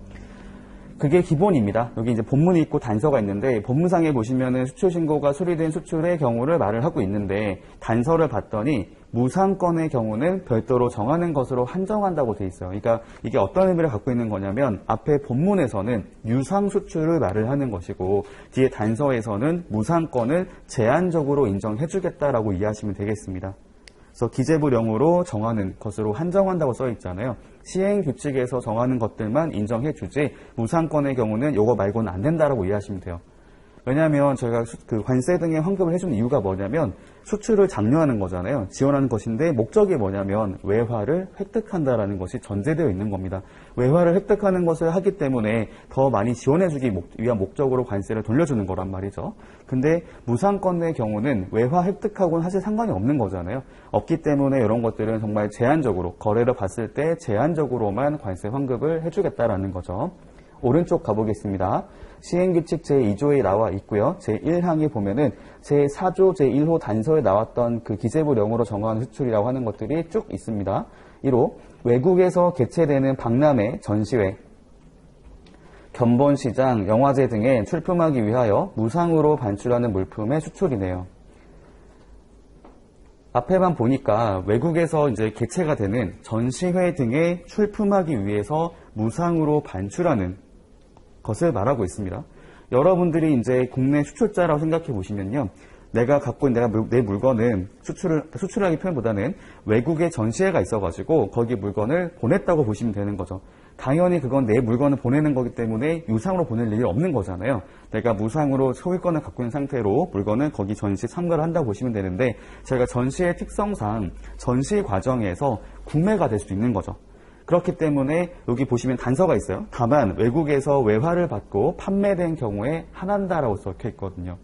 A: 그게 기본입니다. 여기 이제 본문이 있고 단서가 있는데 본문상에 보시면은 수출 신고가 수리된 수출의 경우를 말을 하고 있는데 단서를 봤더니 무상권의 경우는 별도로 정하는 것으로 한정한다고 돼 있어요. 그러니까 이게 어떤 의미를 갖고 있는 거냐면 앞에 본문에서는 유상 수출을 말을 하는 것이고 뒤에 단서에서는 무상권을 제한적으로 인정해주겠다라고 이해하시면 되겠습니다. 그래서 기재부령으로 정하는 것으로 한정한다고 써 있잖아요. 시행규칙에서 정하는 것들만 인정해주지 무상권의 경우는 이거 말고는 안 된다라고 이해하시면 돼요. 왜냐하면 저희가 그 관세 등의 환급을 해주는 이유가 뭐냐면 수출을 장려하는 거잖아요. 지원하는 것인데 목적이 뭐냐면 외화를 획득한다라는 것이 전제되어 있는 겁니다. 외화를 획득하는 것을 하기 때문에 더 많이 지원해주기 위한 목적으로 관세를 돌려주는 거란 말이죠. 근데 무상권의 경우는 외화 획득하고는 사실 상관이 없는 거잖아요. 없기 때문에 이런 것들은 정말 제한적으로 거래를 봤을 때 제한적으로만 관세 환급을 해주겠다라는 거죠. 오른쪽 가보겠습니다. 시행규칙 제2조에 나와 있고요. 제1항에 보면은 제4조 제1호 단서에 나왔던 그 기재부령으로 정한 수출이라고 하는 것들이 쭉 있습니다. 1호 외국에서 개최되는 박람회, 전시회, 견본시장, 영화제 등에 출품하기 위하여 무상으로 반출하는 물품의 수출이네요. 앞에만 보니까 외국에서 이제 개최가 되는 전시회 등에 출품하기 위해서 무상으로 반출하는 것을 말하고 있습니다. 여러분들이 이제 국내 수출자라고 생각해 보시면요. 내가 갖고 있는 내 물건은 수출하기 표현보다는 외국에 전시회가 있어가지고 거기 물건을 보냈다고 보시면 되는 거죠. 당연히 그건 내 물건을 보내는 거기 때문에 유상으로 보낼 일이 없는 거잖아요. 내가 무상으로 소유권을 갖고 있는 상태로 물건을 거기 전시에 참가를 한다고 보시면 되는데 저희가 전시의 특성상 전시 과정에서 구매가 될 수도 있는 거죠. 그렇기 때문에 여기 보시면 단서가 있어요. 다만 외국에서 외화를 받고 판매된 경우에 한한다라고 적혀 있거든요.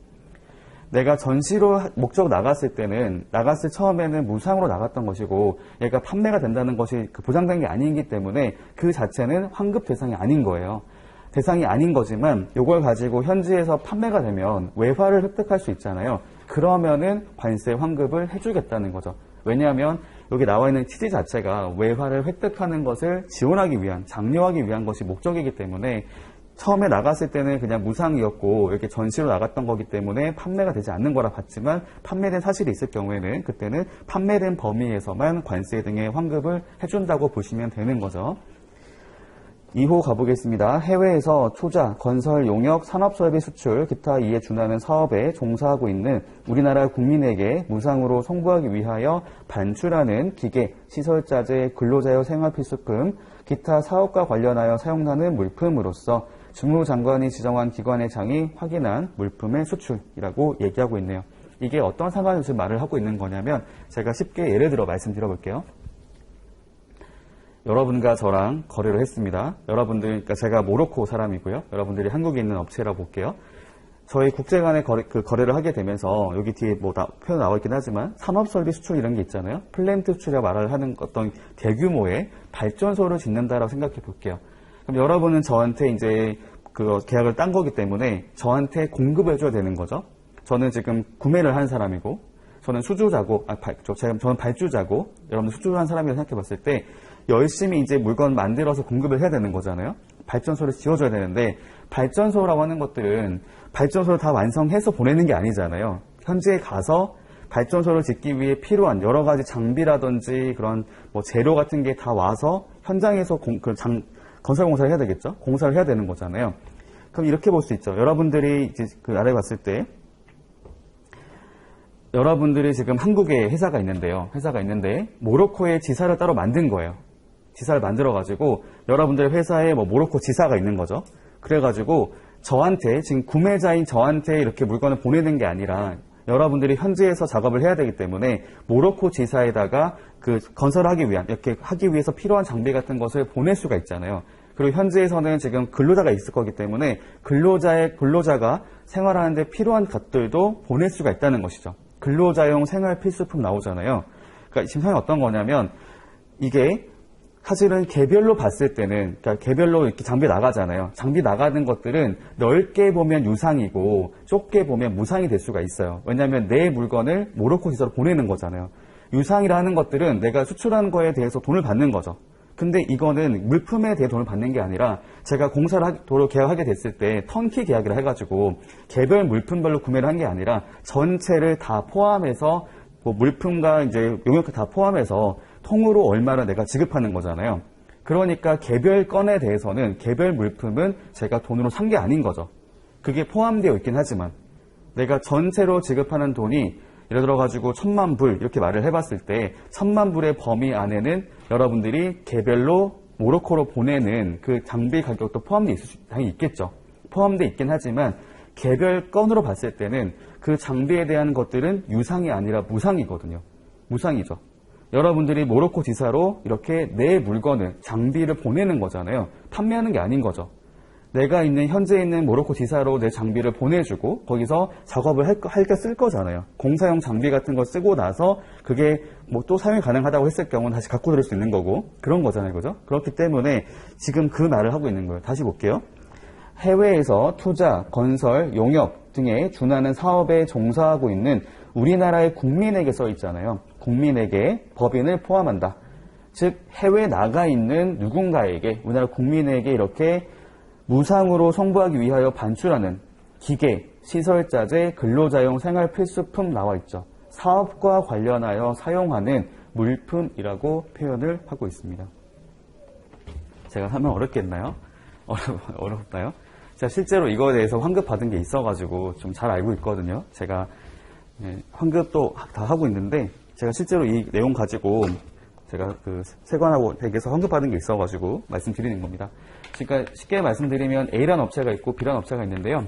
A: 내가 전시로 목적 나갔을 때는 처음에는 무상으로 나갔던 것이고 얘가 판매가 된다는 것이 보장된 게 아니기 때문에 그 자체는 환급 대상이 아닌 거예요. 대상이 아닌 거지만 이걸 가지고 현지에서 판매가 되면 외화를 획득할 수 있잖아요. 그러면은 관세 환급을 해주겠다는 거죠. 왜냐하면 여기 나와 있는 취지 자체가 외화를 획득하는 것을 지원하기 위한, 장려하기 위한 것이 목적이기 때문에 처음에 나갔을 때는 그냥 무상이었고 이렇게 전시로 나갔던 거기 때문에 판매가 되지 않는 거라 봤지만 판매된 사실이 있을 경우에는 그때는 판매된 범위에서만 관세 등의 환급을 해준다고 보시면 되는 거죠. 2호 가보겠습니다. 해외에서 투자, 건설, 용역, 산업설비 수출, 기타 이에 준하는 사업에 종사하고 있는 우리나라 국민에게 무상으로 송부하기 위하여 반출하는 기계, 시설자재, 근로자여 생활필수품, 기타 사업과 관련하여 사용하는 물품으로서 주무장관이 지정한 기관의 장이 확인한 물품의 수출이라고 얘기하고 있네요. 이게 어떤 상황에서 말을 하고 있는 거냐면 제가 쉽게 예를 들어 말씀드려볼게요. 여러분과 저랑 거래를 했습니다. 여러분들, 그러니까 제가 모로코 사람이고요. 여러분들이 한국에 있는 업체라고 볼게요. 저희 국제 간의 거래를 하게 되면서 여기 뒤에 표현 나와 있긴 하지만 산업설비 수출 이런 게 있잖아요. 플랜트 수출이라 말을 하는 어떤 대규모의 발전소를 짓는다라고 생각해 볼게요. 그럼 여러분은 저한테 이제 그 계약을 딴 거기 때문에 저한테 공급을 해줘야 되는 거죠. 저는 지금 구매를 한 사람이고, 저는 수주자고, 저는 발주자고, 여러분들 수주한 사람이라고 생각해 봤을 때, 열심히 이제 물건 만들어서 공급을 해야 되는 거잖아요. 발전소를 지어줘야 되는데, 발전소라고 하는 것들은 발전소를 다 완성해서 보내는 게 아니잖아요. 현지에 가서 발전소를 짓기 위해 필요한 여러 가지 장비라든지 그런 재료 같은 게 다 와서 현장에서 건설 공사를 해야 되겠죠? 공사를 해야 되는 거잖아요. 그럼 이렇게 볼 수 있죠. 여러분들이 이제 그 아래 봤을 때, 여러분들이 지금 한국에 회사가 있는데요. 회사가 있는데 모로코에 지사를 따로 만든 거예요. 지사를 만들어가지고 여러분들의 회사에 모로코 지사가 있는 거죠. 그래가지고 저한테 지금 구매자인 저한테 이렇게 물건을 보내는 게 아니라 여러분들이 현지에서 작업을 해야 되기 때문에 모로코 지사에다가 그 건설하기 위한 이렇게 하기 위해서 필요한 장비 같은 것을 보낼 수가 있잖아요. 그리고 현지에서는 지금 근로자가 있을 거기 때문에 근로자가 생활하는데 필요한 것들도 보낼 수가 있다는 것이죠. 근로자용 생활 필수품 나오잖아요. 그러니까 지금 상황이 어떤 거냐면 이게 사실은 개별로 봤을 때는, 그러니까 개별로 이렇게 장비 나가잖아요. 장비 나가는 것들은 넓게 보면 유상이고 좁게 보면 무상이 될 수가 있어요. 왜냐하면 내 물건을 모로코 지사로 보내는 거잖아요. 유상이라 는 것들은 내가 수출하는 거에 대해서 돈을 받는 거죠. 근데 이거는 물품에 대해 돈을 받는 게 아니라 제가 도로 계약하게 됐을 때 턴키 계약을 해가지고 개별 물품별로 구매를 한 게 아니라 전체를 다 포함해서 물품과 이제 용역을 다 포함해서 통으로 얼마나 내가 지급하는 거잖아요. 그러니까 개별 건에 대해서는 개별 물품은 제가 돈으로 산 게 아닌 거죠. 그게 포함되어 있긴 하지만 내가 전체로 지급하는 돈이 예를 들어가지고 1000만 불 이렇게 말을 해봤을 때 1000만 불의 범위 안에는 여러분들이 개별로 모로코로 보내는 그 장비 가격도 포함되어 당연히 있겠죠. 포함되어 있긴 하지만 개별 건으로 봤을 때는 그 장비에 대한 것들은 유상이 아니라 무상이거든요. 무상이죠. 여러분들이 모로코 지사로 이렇게 내 물건을, 장비를 보내는 거잖아요. 판매하는 게 아닌 거죠. 내가 있는 현재 있는 모로코 지사로 내 장비를 보내주고 거기서 작업을 할 때 쓸 거잖아요. 공사용 장비 같은 거 쓰고 나서 그게 또 사용이 가능하다고 했을 경우는 다시 갖고 들을 수 있는 거고 그런 거잖아요. 그죠? 그렇기 때문에 지금 그 말을 하고 있는 거예요. 다시 볼게요. 해외에서 투자, 건설, 용역 등에 준하는 사업에 종사하고 있는 우리나라의 국민에게 써 있잖아요. 국민에게 법인을 포함한다. 즉 해외에 나가 있는 누군가에게, 우리나라 국민에게 이렇게 무상으로 송부하기 위하여 반출하는 기계, 시설자재, 근로자용 생활 필수품 나와 있죠. 사업과 관련하여 사용하는 물품이라고 표현을 하고 있습니다. 제가 하면 어렵겠나요? 어렵나요? 제가 실제로 이거에 대해서 환급 받은 게 있어가지고 좀 잘 알고 있거든요. 제가 환급도 다 하고 있는데 제가 실제로 이 내용 가지고 제가 그 세관하고 댁에서 환급 받은 게 있어가지고 말씀드리는 겁니다. 그러니까 쉽게 말씀드리면 A라는 업체가 있고 B라는 업체가 있는데요.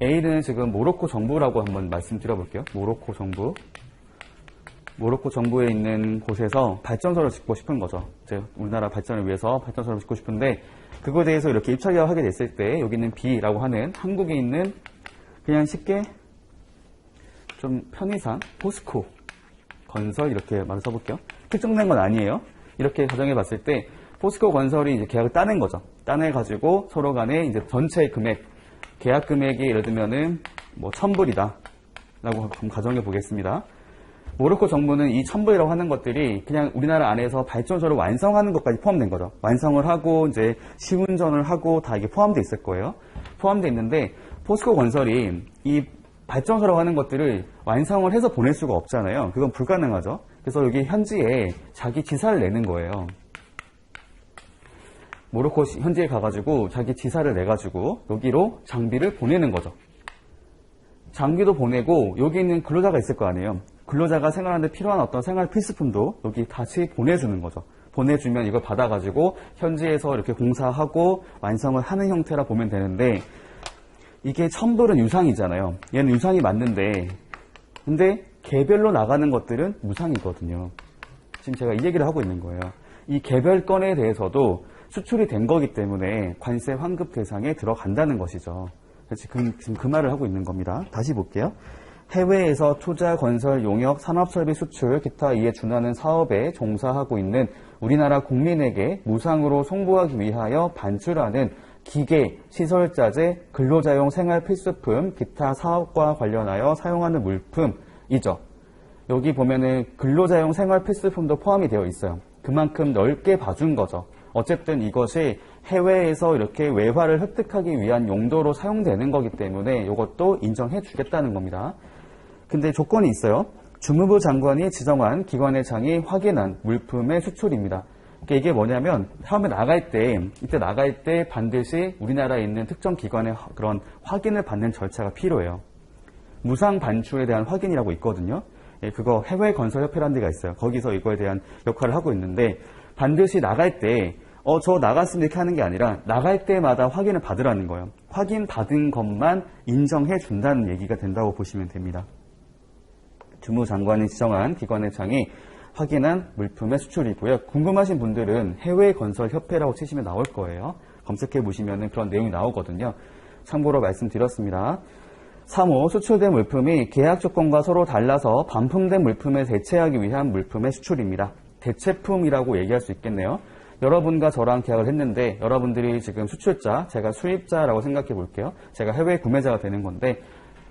A: A는 지금 모로코 정부라고 한번 말씀드려볼게요. 모로코 정부. 모로코 정부에 있는 곳에서 발전소를 짓고 싶은 거죠. 이제 우리나라 발전을 위해서 발전소를 짓고 싶은데 그거에 대해서 이렇게 입찰계약하게 됐을 때 여기 있는 B라고 하는 한국에 있는 그냥 쉽게 좀 편의상 포스코 건설 이렇게 말을 써볼게요. 특정된 건 아니에요. 이렇게 가정해 봤을 때 포스코 건설이 이제 계약을 따낸 거죠. 따내가지고 서로 간에 이제 전체 금액, 계약 금액이 예를 들면은 1000불이다. 라고 가정해 보겠습니다. 모로코 정부는 이 1000불이라고 하는 것들이 그냥 우리나라 안에서 발전소를 완성하는 것까지 포함된 거죠. 완성을 하고 이제 시운전을 하고 다 이게 포함되어 있을 거예요. 포함되어 있는데 포스코 건설이 이 발전소라고 하는 것들을 완성을 해서 보낼 수가 없잖아요. 그건 불가능하죠. 그래서 여기 현지에 자기 지사를 내는 거예요. 모로코 현지에 가가지고 자기 지사를 내가지고 여기로 장비를 보내는 거죠. 장비도 보내고 여기 있는 근로자가 있을 거 아니에요. 근로자가 생활하는데 필요한 어떤 생활 필수품도 여기 다시 보내주는 거죠. 보내주면 이걸 받아가지고 현지에서 이렇게 공사하고 완성을 하는 형태라 보면 되는데, 이게 첨불은 유상이잖아요. 얘는 유상이 맞는데, 근데 개별로 나가는 것들은 무상이거든요. 지금 제가 이 얘기를 하고 있는 거예요. 이 개별 건에 대해서도 수출이 된 거기 때문에 관세 환급 대상에 들어간다는 것이죠. 지금 그 말을 하고 있는 겁니다. 다시 볼게요. 해외에서 투자, 건설, 용역, 산업설비 수출, 기타 이에 준하는 사업에 종사하고 있는 우리나라 국민에게 무상으로 송부하기 위하여 반출하는 기계, 시설자재, 근로자용 생활필수품, 기타 사업과 관련하여 사용하는 물품이죠. 여기 보면은 근로자용 생활필수품도 포함이 되어 있어요. 그만큼 넓게 봐준 거죠. 어쨌든 이것이 해외에서 이렇게 외화를 획득하기 위한 용도로 사용되는 거기 때문에 이것도 인정해 주겠다는 겁니다. 근데 조건이 있어요. 주무부 장관이 지정한 기관의 장이 확인한 물품의 수출입니다. 그러니까 이게 뭐냐면 처음에 이때 나갈 때 반드시 우리나라에 있는 특정 기관의 그런 확인을 받는 절차가 필요해요. 무상 반출에 대한 확인이라고 있거든요. 그거 해외건설협회라는 데가 있어요. 거기서 이거에 대한 역할을 하고 있는데, 반드시 나갈 때 저 나갔으면 이렇게 하는 게 아니라 나갈 때마다 확인을 받으라는 거예요. 확인 받은 것만 인정해 준다는 얘기가 된다고 보시면 됩니다. 주무장관이 지정한 기관의 장이 확인한 물품의 수출이고요. 궁금하신 분들은 해외건설협회라고 치시면 나올 거예요. 검색해 보시면 그런 내용이 나오거든요. 참고로 말씀드렸습니다. 3호, 수출된 물품이 계약 조건과 서로 달라서 반품된 물품에 대체하기 위한 물품의 수출입니다. 대체품이라고 얘기할 수 있겠네요. 여러분과 저랑 계약을 했는데 여러분들이 지금 수출자, 제가 수입자라고 생각해 볼게요. 제가 해외 구매자가 되는 건데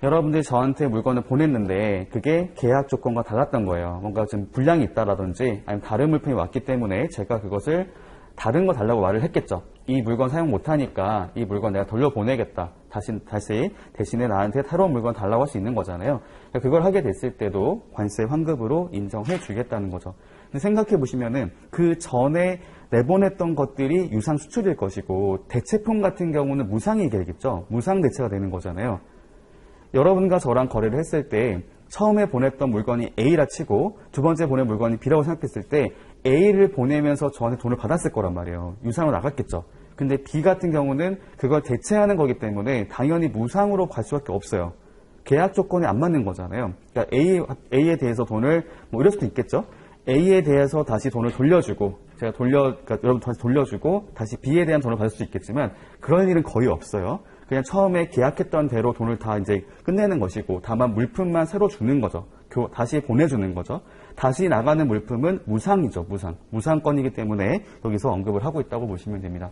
A: 여러분들이 저한테 물건을 보냈는데 그게 계약 조건과 달랐던 거예요. 뭔가 좀 불량이 있다라든지 아니면 다른 물품이 왔기 때문에 제가 그것을 다른 거 달라고 말을 했겠죠. 이 물건 사용 못하니까 이 물건 내가 돌려보내겠다. 다시 대신에 나한테 새로운 물건 달라고 할 수 있는 거잖아요. 그걸 하게 됐을 때도 관세 환급으로 인정해 주겠다는 거죠. 근데 생각해 보시면은 그 전에 내보냈던 것들이 유상 수출일 것이고 대체품 같은 경우는 무상이 되겠죠. 무상 대체가 되는 거잖아요. 여러분과 저랑 거래를 했을 때 처음에 보냈던 물건이 A라 치고 두 번째 보낸 물건이 B라고 생각했을 때 A를 보내면서 저한테 돈을 받았을 거란 말이에요. 유상으로 나갔겠죠. 근데 B 같은 경우는 그걸 대체하는 거기 때문에 당연히 무상으로 갈 수밖에 없어요. 계약 조건이 안 맞는 거잖아요. 그러니까 A에 대해서 돈을 이럴 수도 있겠죠. A에 대해서 다시 돈을 돌려주고 그러니까 여러분 다시 돌려주고 다시 B에 대한 돈을 받을 수 있겠지만 그런 일은 거의 없어요. 그냥 처음에 계약했던 대로 돈을 다 이제 끝내는 것이고 다만 물품만 새로 주는 거죠. 다시 보내주는 거죠. 다시 나가는 물품은 무상이죠. 무상권이기 때문에 여기서 언급을 하고 있다고 보시면 됩니다.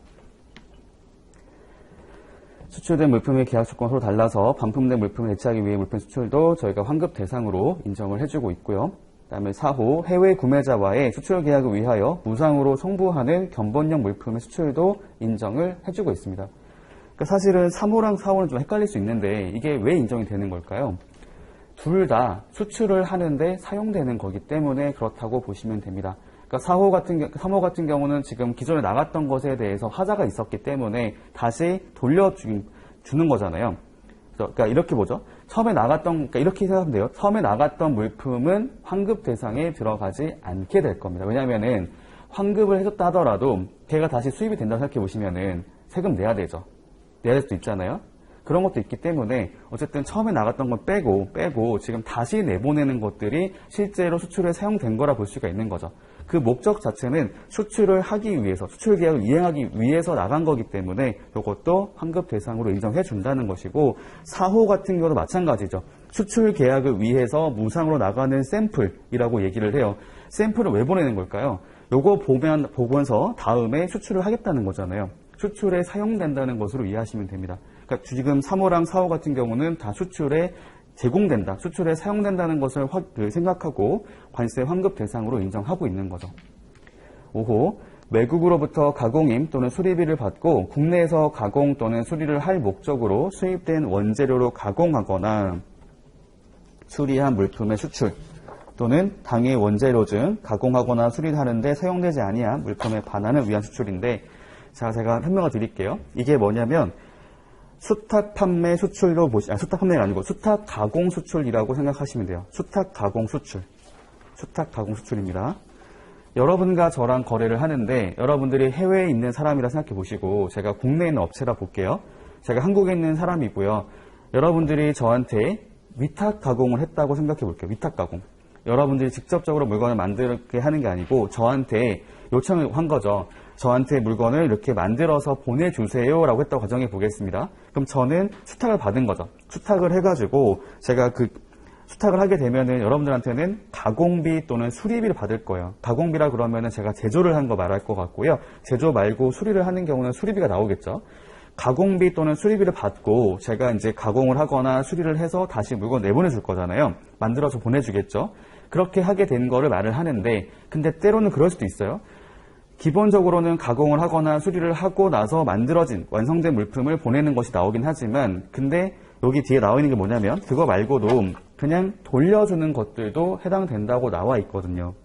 A: 수출된 물품의 계약 조건이 서로 달라서 반품된 물품을 대체하기 위해 물품 수출도 저희가 환급 대상으로 인정을 해주고 있고요. 그다음에 4호, 해외 구매자와의 수출 계약을 위하여 무상으로 송부하는 견본형 물품의 수출도 인정을 해주고 있습니다. 그러니까 사실은 3호랑 4호는 좀 헷갈릴 수 있는데 이게 왜 인정이 되는 걸까요? 둘 다 수출을 하는데 사용되는 거기 때문에 그렇다고 보시면 됩니다. 그러니까 3호 같은 경우는 지금 기존에 나갔던 것에 대해서 하자가 있었기 때문에 다시 돌려주는 거잖아요. 그러니까 이렇게 보죠. 그러니까 이렇게 생각하면 돼요. 처음에 나갔던 물품은 환급 대상에 들어가지 않게 될 겁니다. 왜냐면은 환급을 해줬다 하더라도 걔가 다시 수입이 된다고 생각해 보시면은 세금 내야 되죠. 내야 될 수도 있잖아요. 그런 것도 있기 때문에 어쨌든 처음에 나갔던 건 빼고 지금 다시 내보내는 것들이 실제로 수출에 사용된 거라 볼 수가 있는 거죠. 그 목적 자체는 수출을 하기 위해서, 수출 계약을 이행하기 위해서 나간 거기 때문에 이것도 환급 대상으로 인정해 준다는 것이고 4호 같은 경우도 마찬가지죠. 수출 계약을 위해서 무상으로 나가는 샘플이라고 얘기를 해요. 샘플을 왜 보내는 걸까요? 요거 보면서 다음에 수출을 하겠다는 거잖아요. 수출에 사용된다는 것으로 이해하시면 됩니다. 그러니까 지금 3호랑 4호 같은 경우는 다 수출에 제공된다, 수출에 사용된다는 것을 생각하고 관세 환급 대상으로 인정하고 있는 거죠. 5호, 외국으로부터 가공임 또는 수리비를 받고 국내에서 가공 또는 수리를 할 목적으로 수입된 원재료로 가공하거나 수리한 물품의 수출 또는 당의 원재료 중 가공하거나 수리하는 데 사용되지 아니한 물품의 반환을 위한 수출인데 자, 제가 설명을 드릴게요. 이게 뭐냐면 수탁 판매 수출로 수탁 판매가 아니고 수탁 가공 수출이라고 생각하시면 돼요. 수탁 가공 수출. 수탁 가공 수출입니다. 여러분과 저랑 거래를 하는데 여러분들이 해외에 있는 사람이라 생각해 보시고 제가 국내에 있는 업체라 볼게요. 제가 한국에 있는 사람이고요. 여러분들이 저한테 위탁 가공을 했다고 생각해 볼게요. 위탁 가공. 여러분들이 직접적으로 물건을 만들게 하는 게 아니고 저한테 요청을 한 거죠. 저한테 물건을 이렇게 만들어서 보내주세요 라고 했다고 가정해 보겠습니다. 그럼 저는 수탁을 받은 거죠. 수탁을 해가지고 제가 그 수탁을 하게 되면은 여러분들한테는 가공비 또는 수리비를 받을 거예요. 가공비라 그러면은 제가 제조를 한 거 말할 것 같고요. 제조 말고 수리를 하는 경우는 수리비가 나오겠죠. 가공비 또는 수리비를 받고 제가 이제 가공을 하거나 수리를 해서 다시 물건 내보내줄 거잖아요. 만들어서 보내주겠죠. 그렇게 하게 된 거를 말을 하는데 근데 때로는 그럴 수도 있어요. 기본적으로는 가공을 하거나 수리를 하고 나서 만들어진 완성된 물품을 보내는 것이 나오긴 하지만 근데 여기 뒤에 나와 있는 게 뭐냐면 그거 말고도 그냥 돌려주는 것들도 해당된다고 나와 있거든요.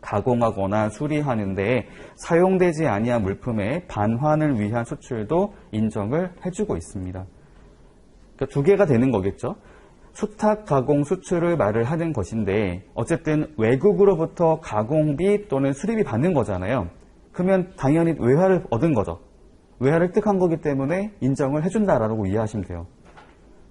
A: 가공하거나 수리하는데 사용되지 아니한 물품의 반환을 위한 수출도 인정을 해주고 있습니다. 그러니까 두 개가 되는 거겠죠. 수탁 가공 수출을 말을 하는 것인데 어쨌든 외국으로부터 가공비 또는 수리비 받는 거잖아요. 그러면 당연히 외화를 얻은 거죠. 외화를 획득한 거기 때문에 인정을 해준다라고 이해하시면 돼요.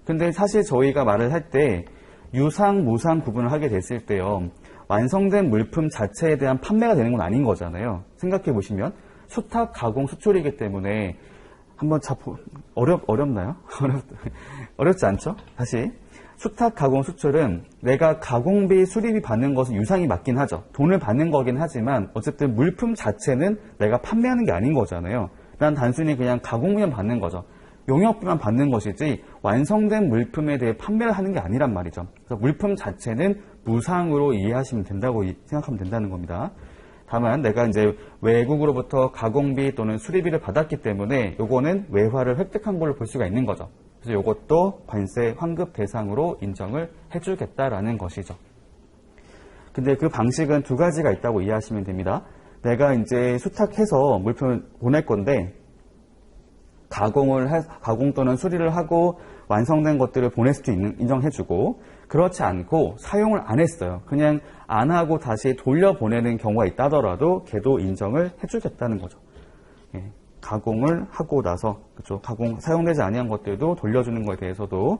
A: 근데 사실 저희가 말을 할 때 유상, 무상 구분을 하게 됐을 때요. 완성된 물품 자체에 대한 판매가 되는 건 아닌 거잖아요. 생각해 보시면 수탁 가공 수출이기 때문에 한번 어렵나요? 어렵지 않죠? 다시 수탁 가공 수출은 내가 가공비, 수리비 받는 것은 유상이 맞긴 하죠. 돈을 받는 거긴 하지만 어쨌든 물품 자체는 내가 판매하는 게 아닌 거잖아요. 난 단순히 그냥 가공비만 받는 거죠. 용역비만 받는 것이지 완성된 물품에 대해 판매를 하는 게 아니란 말이죠. 그래서 물품 자체는 무상으로 이해하시면 된다고 생각하면 된다는 겁니다. 다만 내가 이제 외국으로부터 가공비 또는 수리비를 받았기 때문에 요거는 외화를 획득한 걸로 볼 수가 있는 거죠. 그래서 이것도 관세 환급 대상으로 인정을 해주겠다라는 것이죠. 근데 그 방식은 두 가지가 있다고 이해하시면 됩니다. 내가 이제 수탁해서 물품을 보낼 건데 가공 또는 수리를 하고 완성된 것들을 보낼 수도 인정해주고 그렇지 않고 사용을 안 했어요. 그냥 안 하고 다시 돌려보내는 경우가 있다더라도 걔도 인정을 해주겠다는 거죠. 예. 가공을 하고 나서 그렇죠. 사용되지 아니한 것들도 돌려주는 것에 대해서도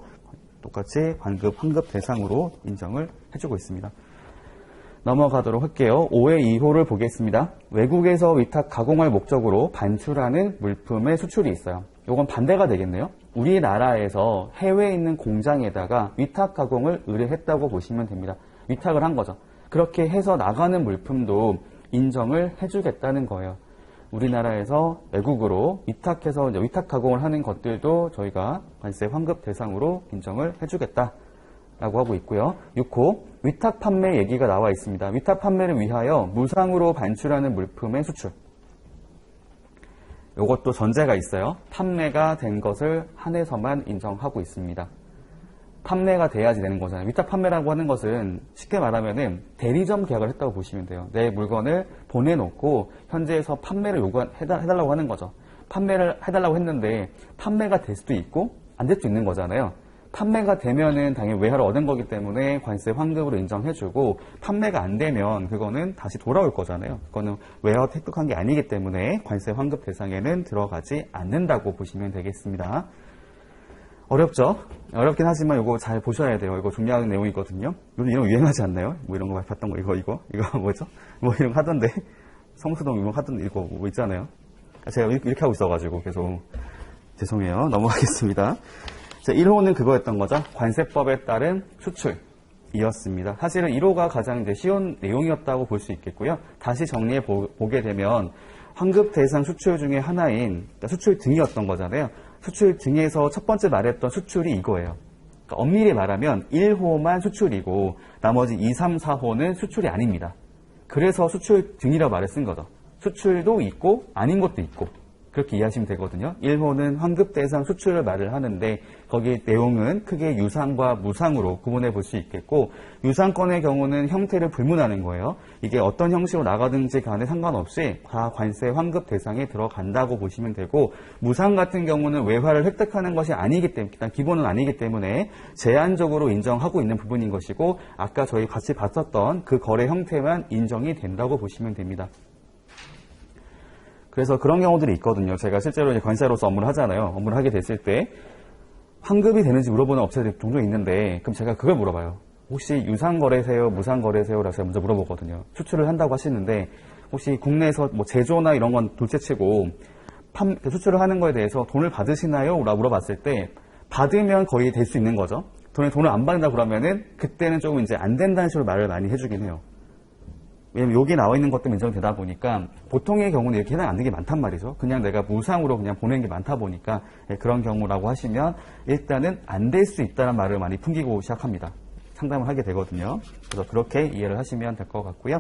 A: 똑같이 환급 대상으로 인정을 해주고 있습니다. 넘어가도록 할게요. 5의 2호를 보겠습니다. 외국에서 위탁 가공할 목적으로 반출하는 물품의 수출이 있어요. 이건 반대가 되겠네요. 우리나라에서 해외에 있는 공장에다가 위탁 가공을 의뢰했다고 보시면 됩니다. 위탁을 한 거죠. 그렇게 해서 나가는 물품도 인정을 해주겠다는 거예요. 우리나라에서 외국으로 위탁해서 위탁 가공을 하는 것들도 저희가 관세 환급 대상으로 인정을 해주겠다라고 하고 있고요. 6호 위탁 판매 얘기가 나와 있습니다. 위탁 판매를 위하여 무상으로 반출하는 물품의 수출. 이것도 전제가 있어요. 판매가 된 것을 한해서만 인정하고 있습니다. 판매가 돼야지 되는 거잖아요. 위탁 판매라고 하는 것은 쉽게 말하면은 대리점 계약을 했다고 보시면 돼요. 내 물건을 보내놓고 현지에서 판매를 해달라고 하는 거죠. 판매를 해달라고 했는데 판매가 될 수도 있고 안 될 수도 있는 거잖아요. 판매가 되면은 당연히 외화를 얻은 거기 때문에 관세 환급으로 인정해주고 판매가 안 되면 그거는 다시 돌아올 거잖아요. 그거는 외화 획득한 게 아니기 때문에 관세 환급 대상에는 들어가지 않는다고 보시면 되겠습니다. 어렵죠? 어렵긴 하지만 이거 잘 보셔야 돼요. 이거 중요한 내용이거든요. 요즘 이런 거 유행하지 않나요? 뭐 이런 거 많이 봤던 거 이거 뭐죠? 뭐 이런 거 하던데 성수동 이런 거 하던데 이거 뭐 있잖아요. 제가 이렇게 하고 있어가지고 계속 죄송해요. 넘어가겠습니다. 자, 1호는 그거였던 거죠. 관세법에 따른 수출이었습니다. 사실은 1호가 가장 이제 쉬운 내용이었다고 볼 수 있겠고요. 다시 정리해 보게 되면 환급 대상 수출 중에 하나인 수출 등이었던 거잖아요. 수출 등에서 첫 번째 말했던 수출이 이거예요. 그러니까 엄밀히 말하면 1호만 수출이고 나머지 2, 3, 4호는 수출이 아닙니다. 그래서 수출 등이라고 말을 쓴 거죠. 수출도 있고 아닌 것도 있고. 그렇게 이해하시면 되거든요. 1호는 환급 대상 수출을 말을 하는데 거기 내용은 크게 유상과 무상으로 구분해 볼 수 있겠고, 유상권의 경우는 형태를 불문하는 거예요. 이게 어떤 형식으로 나가든지 간에 상관없이 다 관세 환급 대상에 들어간다고 보시면 되고, 무상 같은 경우는 외화를 획득하는 것이 아니기 때문에, 일단 기본은 아니기 때문에 제한적으로 인정하고 있는 부분인 것이고, 아까 저희 같이 봤었던 그 거래 형태만 인정이 된다고 보시면 됩니다. 그래서 그런 경우들이 있거든요. 제가 실제로 이제 관세로서 업무를 하잖아요. 업무를 하게 됐을 때 환급이 되는지 물어보는 업체들이 종종 있는데, 그럼 제가 그걸 물어봐요. 혹시 유상거래세요, 무상거래세요? 라고 제가 먼저 물어보거든요. 수출을 한다고 하시는데 혹시 국내에서 뭐 제조나 이런 건 둘째치고 수출을 하는 거에 대해서 돈을 받으시나요? 라고 물어봤을 때 받으면 거의 될 수 있는 거죠. 돈을 안 받는다 그러면은 그때는 조금 이제 안 된다는 식으로 말을 많이 해주긴 해요. 왜냐면 여기 나와 있는 것 때문에 인정되다 보니까 보통의 경우는 이렇게 해당 안 되는 게 많단 말이죠. 그냥 내가 무상으로 그냥 보내는 게 많다 보니까 그런 경우라고 하시면 일단은 안 될 수 있다는 말을 많이 풍기고 시작합니다. 상담을 하게 되거든요. 그래서 그렇게 이해를 하시면 될 것 같고요.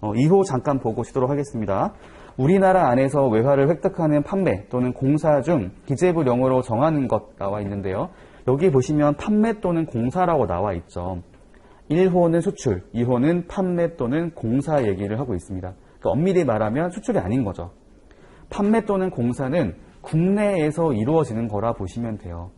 A: 2호 잠깐 보고 쉬도록 하겠습니다. 우리나라 안에서 외화를 획득하는 판매 또는 공사 중 기재부령으로 정하는 것 나와 있는데요. 여기 보시면 판매 또는 공사라고 나와 있죠. 1호는 수출, 2호는 판매 또는 공사 얘기를 하고 있습니다. 그러니까 엄밀히 말하면 수출이 아닌 거죠. 판매 또는 공사는 국내에서 이루어지는 거라 보시면 돼요.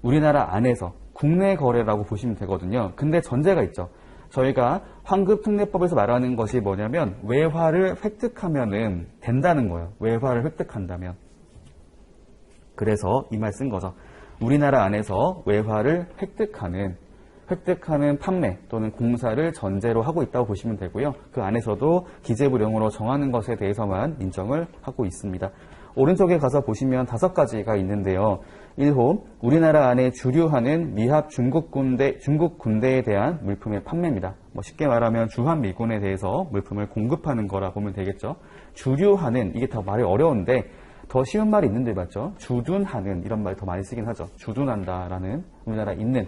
A: 우리나라 안에서 국내 거래라고 보시면 되거든요. 근데 전제가 있죠. 저희가 환급특례법에서 말하는 것이 뭐냐면 외화를 획득하면은 된다는 거예요. 외화를 획득한다면. 그래서 이 말 쓴 거죠. 우리나라 안에서 외화를 획득하는 판매 또는 공사를 전제로 하고 있다고 보시면 되고요. 그 안에서도 기재부령으로 정하는 것에 대해서만 인정을 하고 있습니다. 오른쪽에 가서 보시면 5가지가 있는데요. 1호, 우리나라 안에 주류하는 미합 중국 군대에 대한 물품의 판매입니다. 쉽게 말하면 주한미군에 대해서 물품을 공급하는 거라 보면 되겠죠. 주류하는, 이게 다 말이 어려운데 더 쉬운 말이 있는데 맞죠? 주둔하는, 이런 말 더 많이 쓰긴 하죠. 주둔한다라는, 우리나라 있는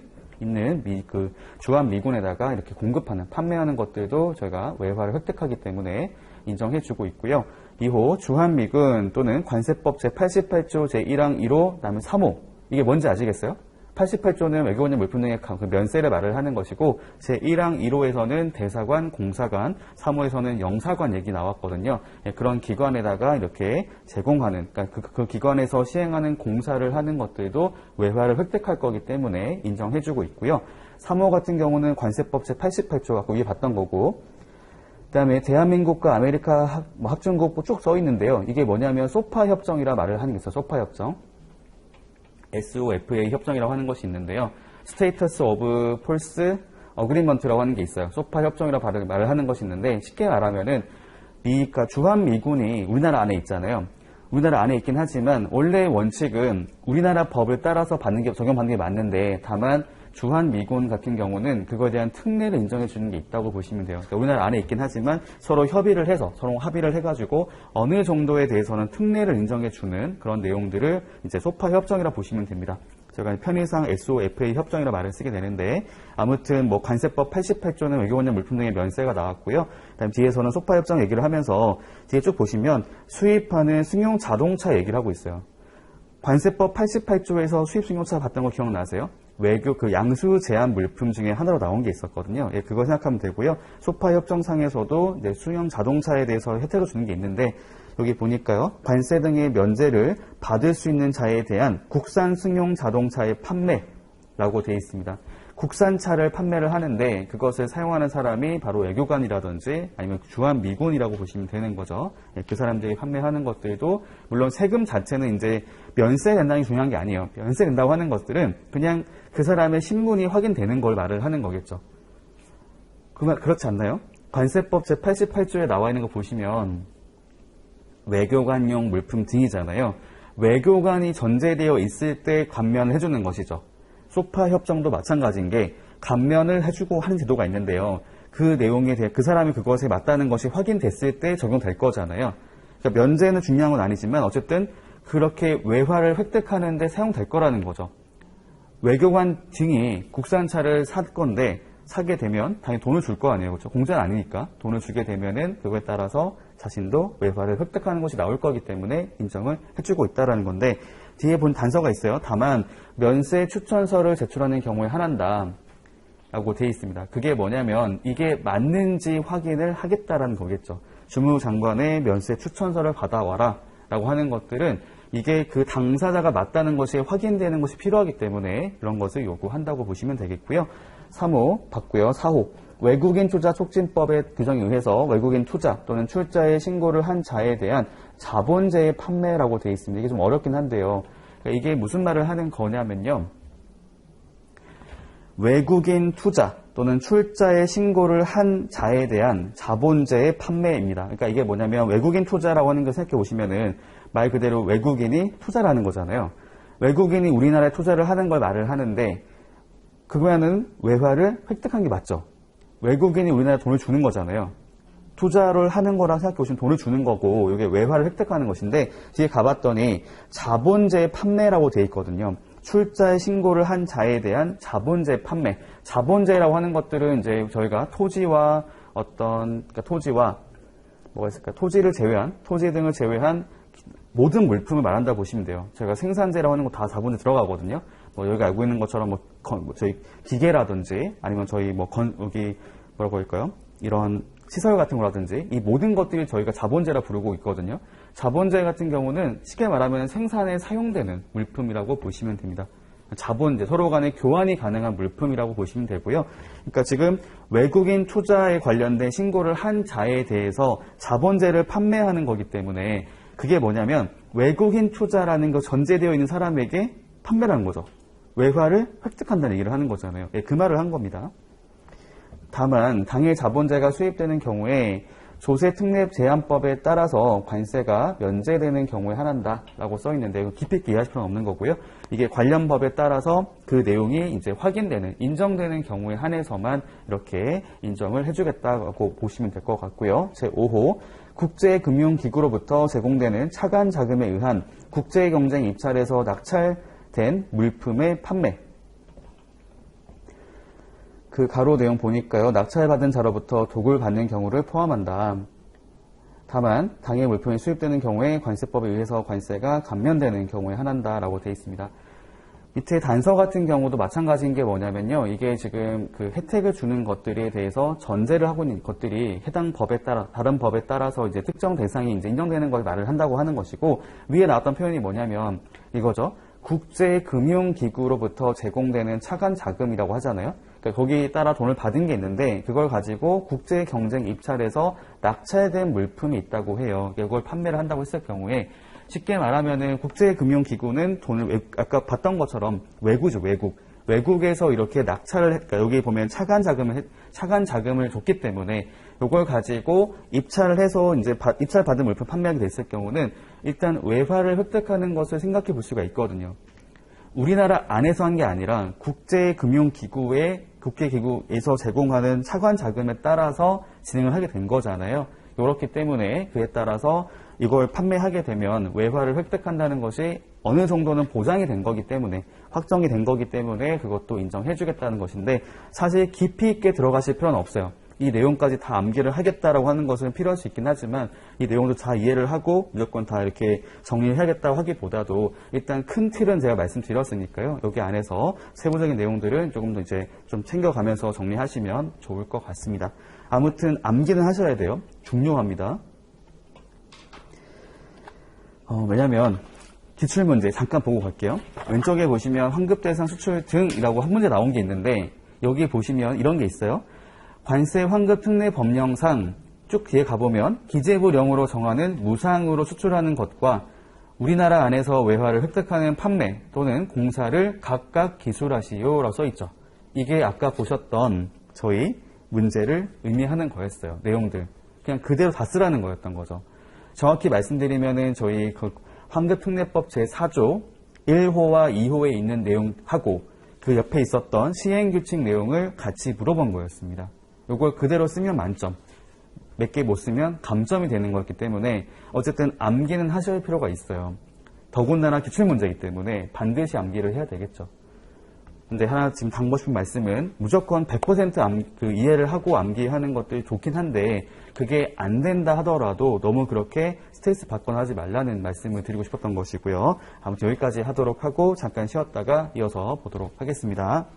A: 주한미군에다가 이렇게 공급하는, 판매하는 것들도 저희가 외화를 획득하기 때문에 인정해주고 있고요. 2호, 주한미군 또는 관세법 제88조 제1항 1호, 그다음에 3호. 이게 뭔지 아시겠어요? 88조는 외교관용 물품 등의 면세를 말을 하는 것이고, 제1항 1호에서는 대사관, 공사관, 3호에서는 영사관 얘기 나왔거든요. 그런 기관에다가 이렇게 제공하는, 그러니까 그 기관에서 시행하는 공사를 하는 것들도 외화를 획득할 거기 때문에 인정해주고 있고요. 3호 같은 경우는 관세법 제88조 갖고 위에 봤던 거고, 그 다음에 대한민국과 아메리카 합중국 쭉 써 있는데요. 이게 뭐냐면 소파 협정이라 말을 하는 게 있어요. 소파 협정. SOFA 협정이라고 하는 것이 있는데요. 스테이터스 오브 폴스 어그리먼트라고 하는 게 있어요. 소파 협정이라고 말을 하는 것이 있는데, 쉽게 말하면은 그러니까 주한미군이 우리나라 안에 있잖아요. 우리나라 안에 있긴 하지만 원래 원칙은 우리나라 법을 따라서 적용받는 게 맞는데, 다만 주한미군 같은 경우는 그거에 대한 특례를 인정해 주는 게 있다고 보시면 돼요. 그러니까 우리나라 안에 있긴 하지만 서로 협의를 해서, 서로 합의를 해가지고 어느 정도에 대해서는 특례를 인정해 주는 그런 내용들을 이제 소파 협정이라 보시면 됩니다. 제가 편의상 SOFA 협정이라 말을 쓰게 되는데, 아무튼 관세법 88조는 외교관용 물품 등의 면세가 나왔고요. 그다음 뒤에서는 소파 협정 얘기를 하면서 뒤에 쭉 보시면 수입하는 승용 자동차 얘기를 하고 있어요. 관세법 88조에서 수입 승용차 봤던 거 기억나세요? 외교 양수 제한 물품 중에 하나로 나온 게 있었거든요. 그거 생각하면 되고요. 소파 협정상에서도 이제 수용 자동차에 대해서 혜택을 주는 게 있는데, 여기 보니까요, 관세 등의 면제를 받을 수 있는 자에 대한 국산 승용 자동차의 판매라고 되어 있습니다. 국산차를 판매를 하는데 그것을 사용하는 사람이 바로 외교관이라든지 아니면 주한미군이라고 보시면 되는 거죠. 그 사람들이 판매하는 것들도 물론 세금 자체는 이제 면세된다는 게 중요한 게 아니에요. 면세된다고 하는 것들은 그냥 그 사람의 신분이 확인되는 걸 말을 하는 거겠죠. 그렇지 않나요? 관세법 제88조에 나와 있는 거 보시면 외교관용 물품 등이잖아요. 외교관이 전제되어 있을 때 감면을 해주는 것이죠. 소파 협정도 마찬가지인 게 감면을 해주고 하는 제도가 있는데요. 그 내용에 대해 그 사람이 그것에 맞다는 것이 확인됐을 때 적용될 거잖아요. 그러니까 면제는 중요한 건 아니지만 어쨌든 그렇게 외화를 획득하는 데 사용될 거라는 거죠. 외교관 등이 국산차를 살 건데 사게 되면 당연히 돈을 줄 거 아니에요. 그렇죠? 공짜는 아니니까 돈을 주게 되면은 그거에 따라서 자신도 외화를 획득하는 것이 나올 거기 때문에 인정을 해주고 있다는 건데, 뒤에 본 단서가 있어요. 다만 면세 추천서를 제출하는 경우에 한한다 라고 되어 있습니다. 그게 뭐냐면 이게 맞는지 확인을 하겠다라는 거겠죠. 주무장관의 면세 추천서를 받아와라 라고 하는 것들은 이게 그 당사자가 맞다는 것이 확인되는 것이 필요하기 때문에 그런 것을 요구한다고 보시면 되겠고요. 3호 봤고요. 4호 외국인 투자 촉진법의 규정에 의해서 외국인 투자 또는 출자의 신고를 한 자에 대한 자본재의 판매라고 되어 있습니다. 이게 좀 어렵긴 한데요. 그러니까 이게 무슨 말을 하는 거냐면요. 외국인 투자 또는 출자의 신고를 한 자에 대한 자본재의 판매입니다. 그러니까 이게 뭐냐면 외국인 투자라고 하는 걸 생각해 보시면은 말 그대로 외국인이 투자를 하는 거잖아요. 외국인이 우리나라에 투자를 하는 걸 말을 하는데 그거는 외화를 획득한 게 맞죠. 외국인이 우리나라에 돈을 주는 거잖아요. 투자를 하는 거랑 생각해 보시면 돈을 주는 거고 이게 외화를 획득하는 것인데 뒤에 가봤더니 자본재 판매라고 되어 있거든요. 출자의 신고를 한 자에 대한 자본재 판매. 자본재라고 하는 것들은 이제 저희가 토지와 그러니까 토지와 뭐가 있을까? 토지를 제외한 토지 등을 제외한 모든 물품을 말한다 보시면 돼요. 저희가 생산재라고 하는 거 다 자본재 들어가거든요. 뭐 여기가 알고 있는 것처럼 저희 기계라든지 아니면 저희 여기 뭐라고 할까요? 이런 시설 같은 거라든지 이 모든 것들이 저희가 자본재라 부르고 있거든요. 자본재 같은 경우는 쉽게 말하면 생산에 사용되는 물품이라고 보시면 됩니다. 자본재, 서로 간에 교환이 가능한 물품이라고 보시면 되고요. 그러니까 지금 외국인 투자에 관련된 신고를 한 자에 대해서 자본재를 판매하는 거기 때문에 그게 뭐냐면 외국인 투자라는 거 전제되어 있는 사람에게 판매를 하는 거죠. 외화를 획득한다는 얘기를 하는 거잖아요. 예, 그 말을 한 겁니다. 다만 당해 자본재가 수입되는 경우에 조세특례제한법에 따라서 관세가 면제되는 경우에 한한다라고 써 있는데 깊이 있게 이해하실 필요는 없는 거고요. 이게 관련 법에 따라서 그 내용이 이제 확인되는, 인정되는 경우에 한해서만 이렇게 인정을 해주겠다고 보시면 될 것 같고요. 제5호 국제금융기구로부터 제공되는 차관 자금에 의한 국제경쟁 입찰에서 낙찰된 물품의 판매. 그 가로 내용 보니까요. 낙찰받은 자로부터 도굴 받는 경우를 포함한다. 다만 당해 물품이 수입되는 경우에 관세법에 의해서 관세가 감면되는 경우에 한한다라고 되어 있습니다. 밑에 단서 같은 경우도 마찬가지인 게 뭐냐면요. 이게 지금 그 혜택을 주는 것들에 대해서 전제를 하고 있는 것들이 해당 법에 따라, 다른 법에 따라서 이제 특정 대상이 이제 인정되는 걸 말을 한다고 하는 것이고, 위에 나왔던 표현이 뭐냐면 이거죠. 국제금융기구로부터 제공되는 차관 자금이라고 하잖아요. 그러니까 거기에 따라 돈을 받은 게 있는데 그걸 가지고 국제경쟁 입찰에서 낙찰된 물품이 있다고 해요. 이걸 판매를 한다고 했을 경우에 쉽게 말하면은 국제금융기구는 돈을 아까 봤던 것처럼 외구죠, 외국. 외국에서 이렇게 낙찰을, 그러니까 여기 보면 차관 자금을 줬기 때문에 이걸 가지고 입찰을 해서 이제 입찰 받은 물품 판매하게 됐을 경우는 일단 외화를 획득하는 것을 생각해 볼 수가 있거든요. 우리나라 안에서 한 게 아니라 국제기구에서 제공하는 차관 자금에 따라서 진행을 하게 된 거잖아요. 그렇기 때문에 그에 따라서 이걸 판매하게 되면 외화를 획득한다는 것이 어느 정도는 보장이 된 거기 때문에, 확정이 된 거기 때문에 그것도 인정해 주겠다는 것인데 사실 깊이 있게 들어가실 필요는 없어요. 이 내용까지 다 암기를 하겠다라고 하는 것은 필요할 수 있긴 하지만 이 내용도 다 이해를 하고 무조건 다 이렇게 정리를 해야겠다고 하기보다도 일단 큰 틀은 제가 말씀드렸으니까요. 여기 안에서 세부적인 내용들은 조금 더 이제 좀 챙겨가면서 정리하시면 좋을 것 같습니다. 아무튼 암기는 하셔야 돼요. 중요합니다. 왜냐면 기출문제 잠깐 보고 갈게요. 왼쪽에 보시면 환급대상 수출 등이라고 한 문제 나온 게 있는데 여기 보시면 이런 게 있어요. 관세 환급 특례 법령상 쭉 뒤에 가보면 기재부령으로 정하는 무상으로 수출하는 것과 우리나라 안에서 외화를 획득하는 판매 또는 공사를 각각 기술하시오라고 써있죠. 이게 아까 보셨던 저희 문제를 의미하는 거였어요. 내용들. 그냥 그대로 다 쓰라는 거였던 거죠. 정확히 말씀드리면은 저희 그 환급특례법 제4조 1호와 2호에 있는 내용하고 그 옆에 있었던 시행규칙 내용을 같이 물어본 거였습니다. 이걸 그대로 쓰면 만점, 몇 개 못 쓰면 감점이 되는 거였기 때문에 어쨌든 암기는 하실 필요가 있어요. 더군다나 기출문제이기 때문에 반드시 암기를 해야 되겠죠. 근데 하나 지금 당고 싶은 말씀은 무조건 100% 이해를 하고 암기하는 것들이 좋긴 한데 그게 안 된다 하더라도 너무 그렇게 스트레스 받거나 하지 말라는 말씀을 드리고 싶었던 것이고요. 아무튼 여기까지 하도록 하고 잠깐 쉬었다가 이어서 보도록 하겠습니다.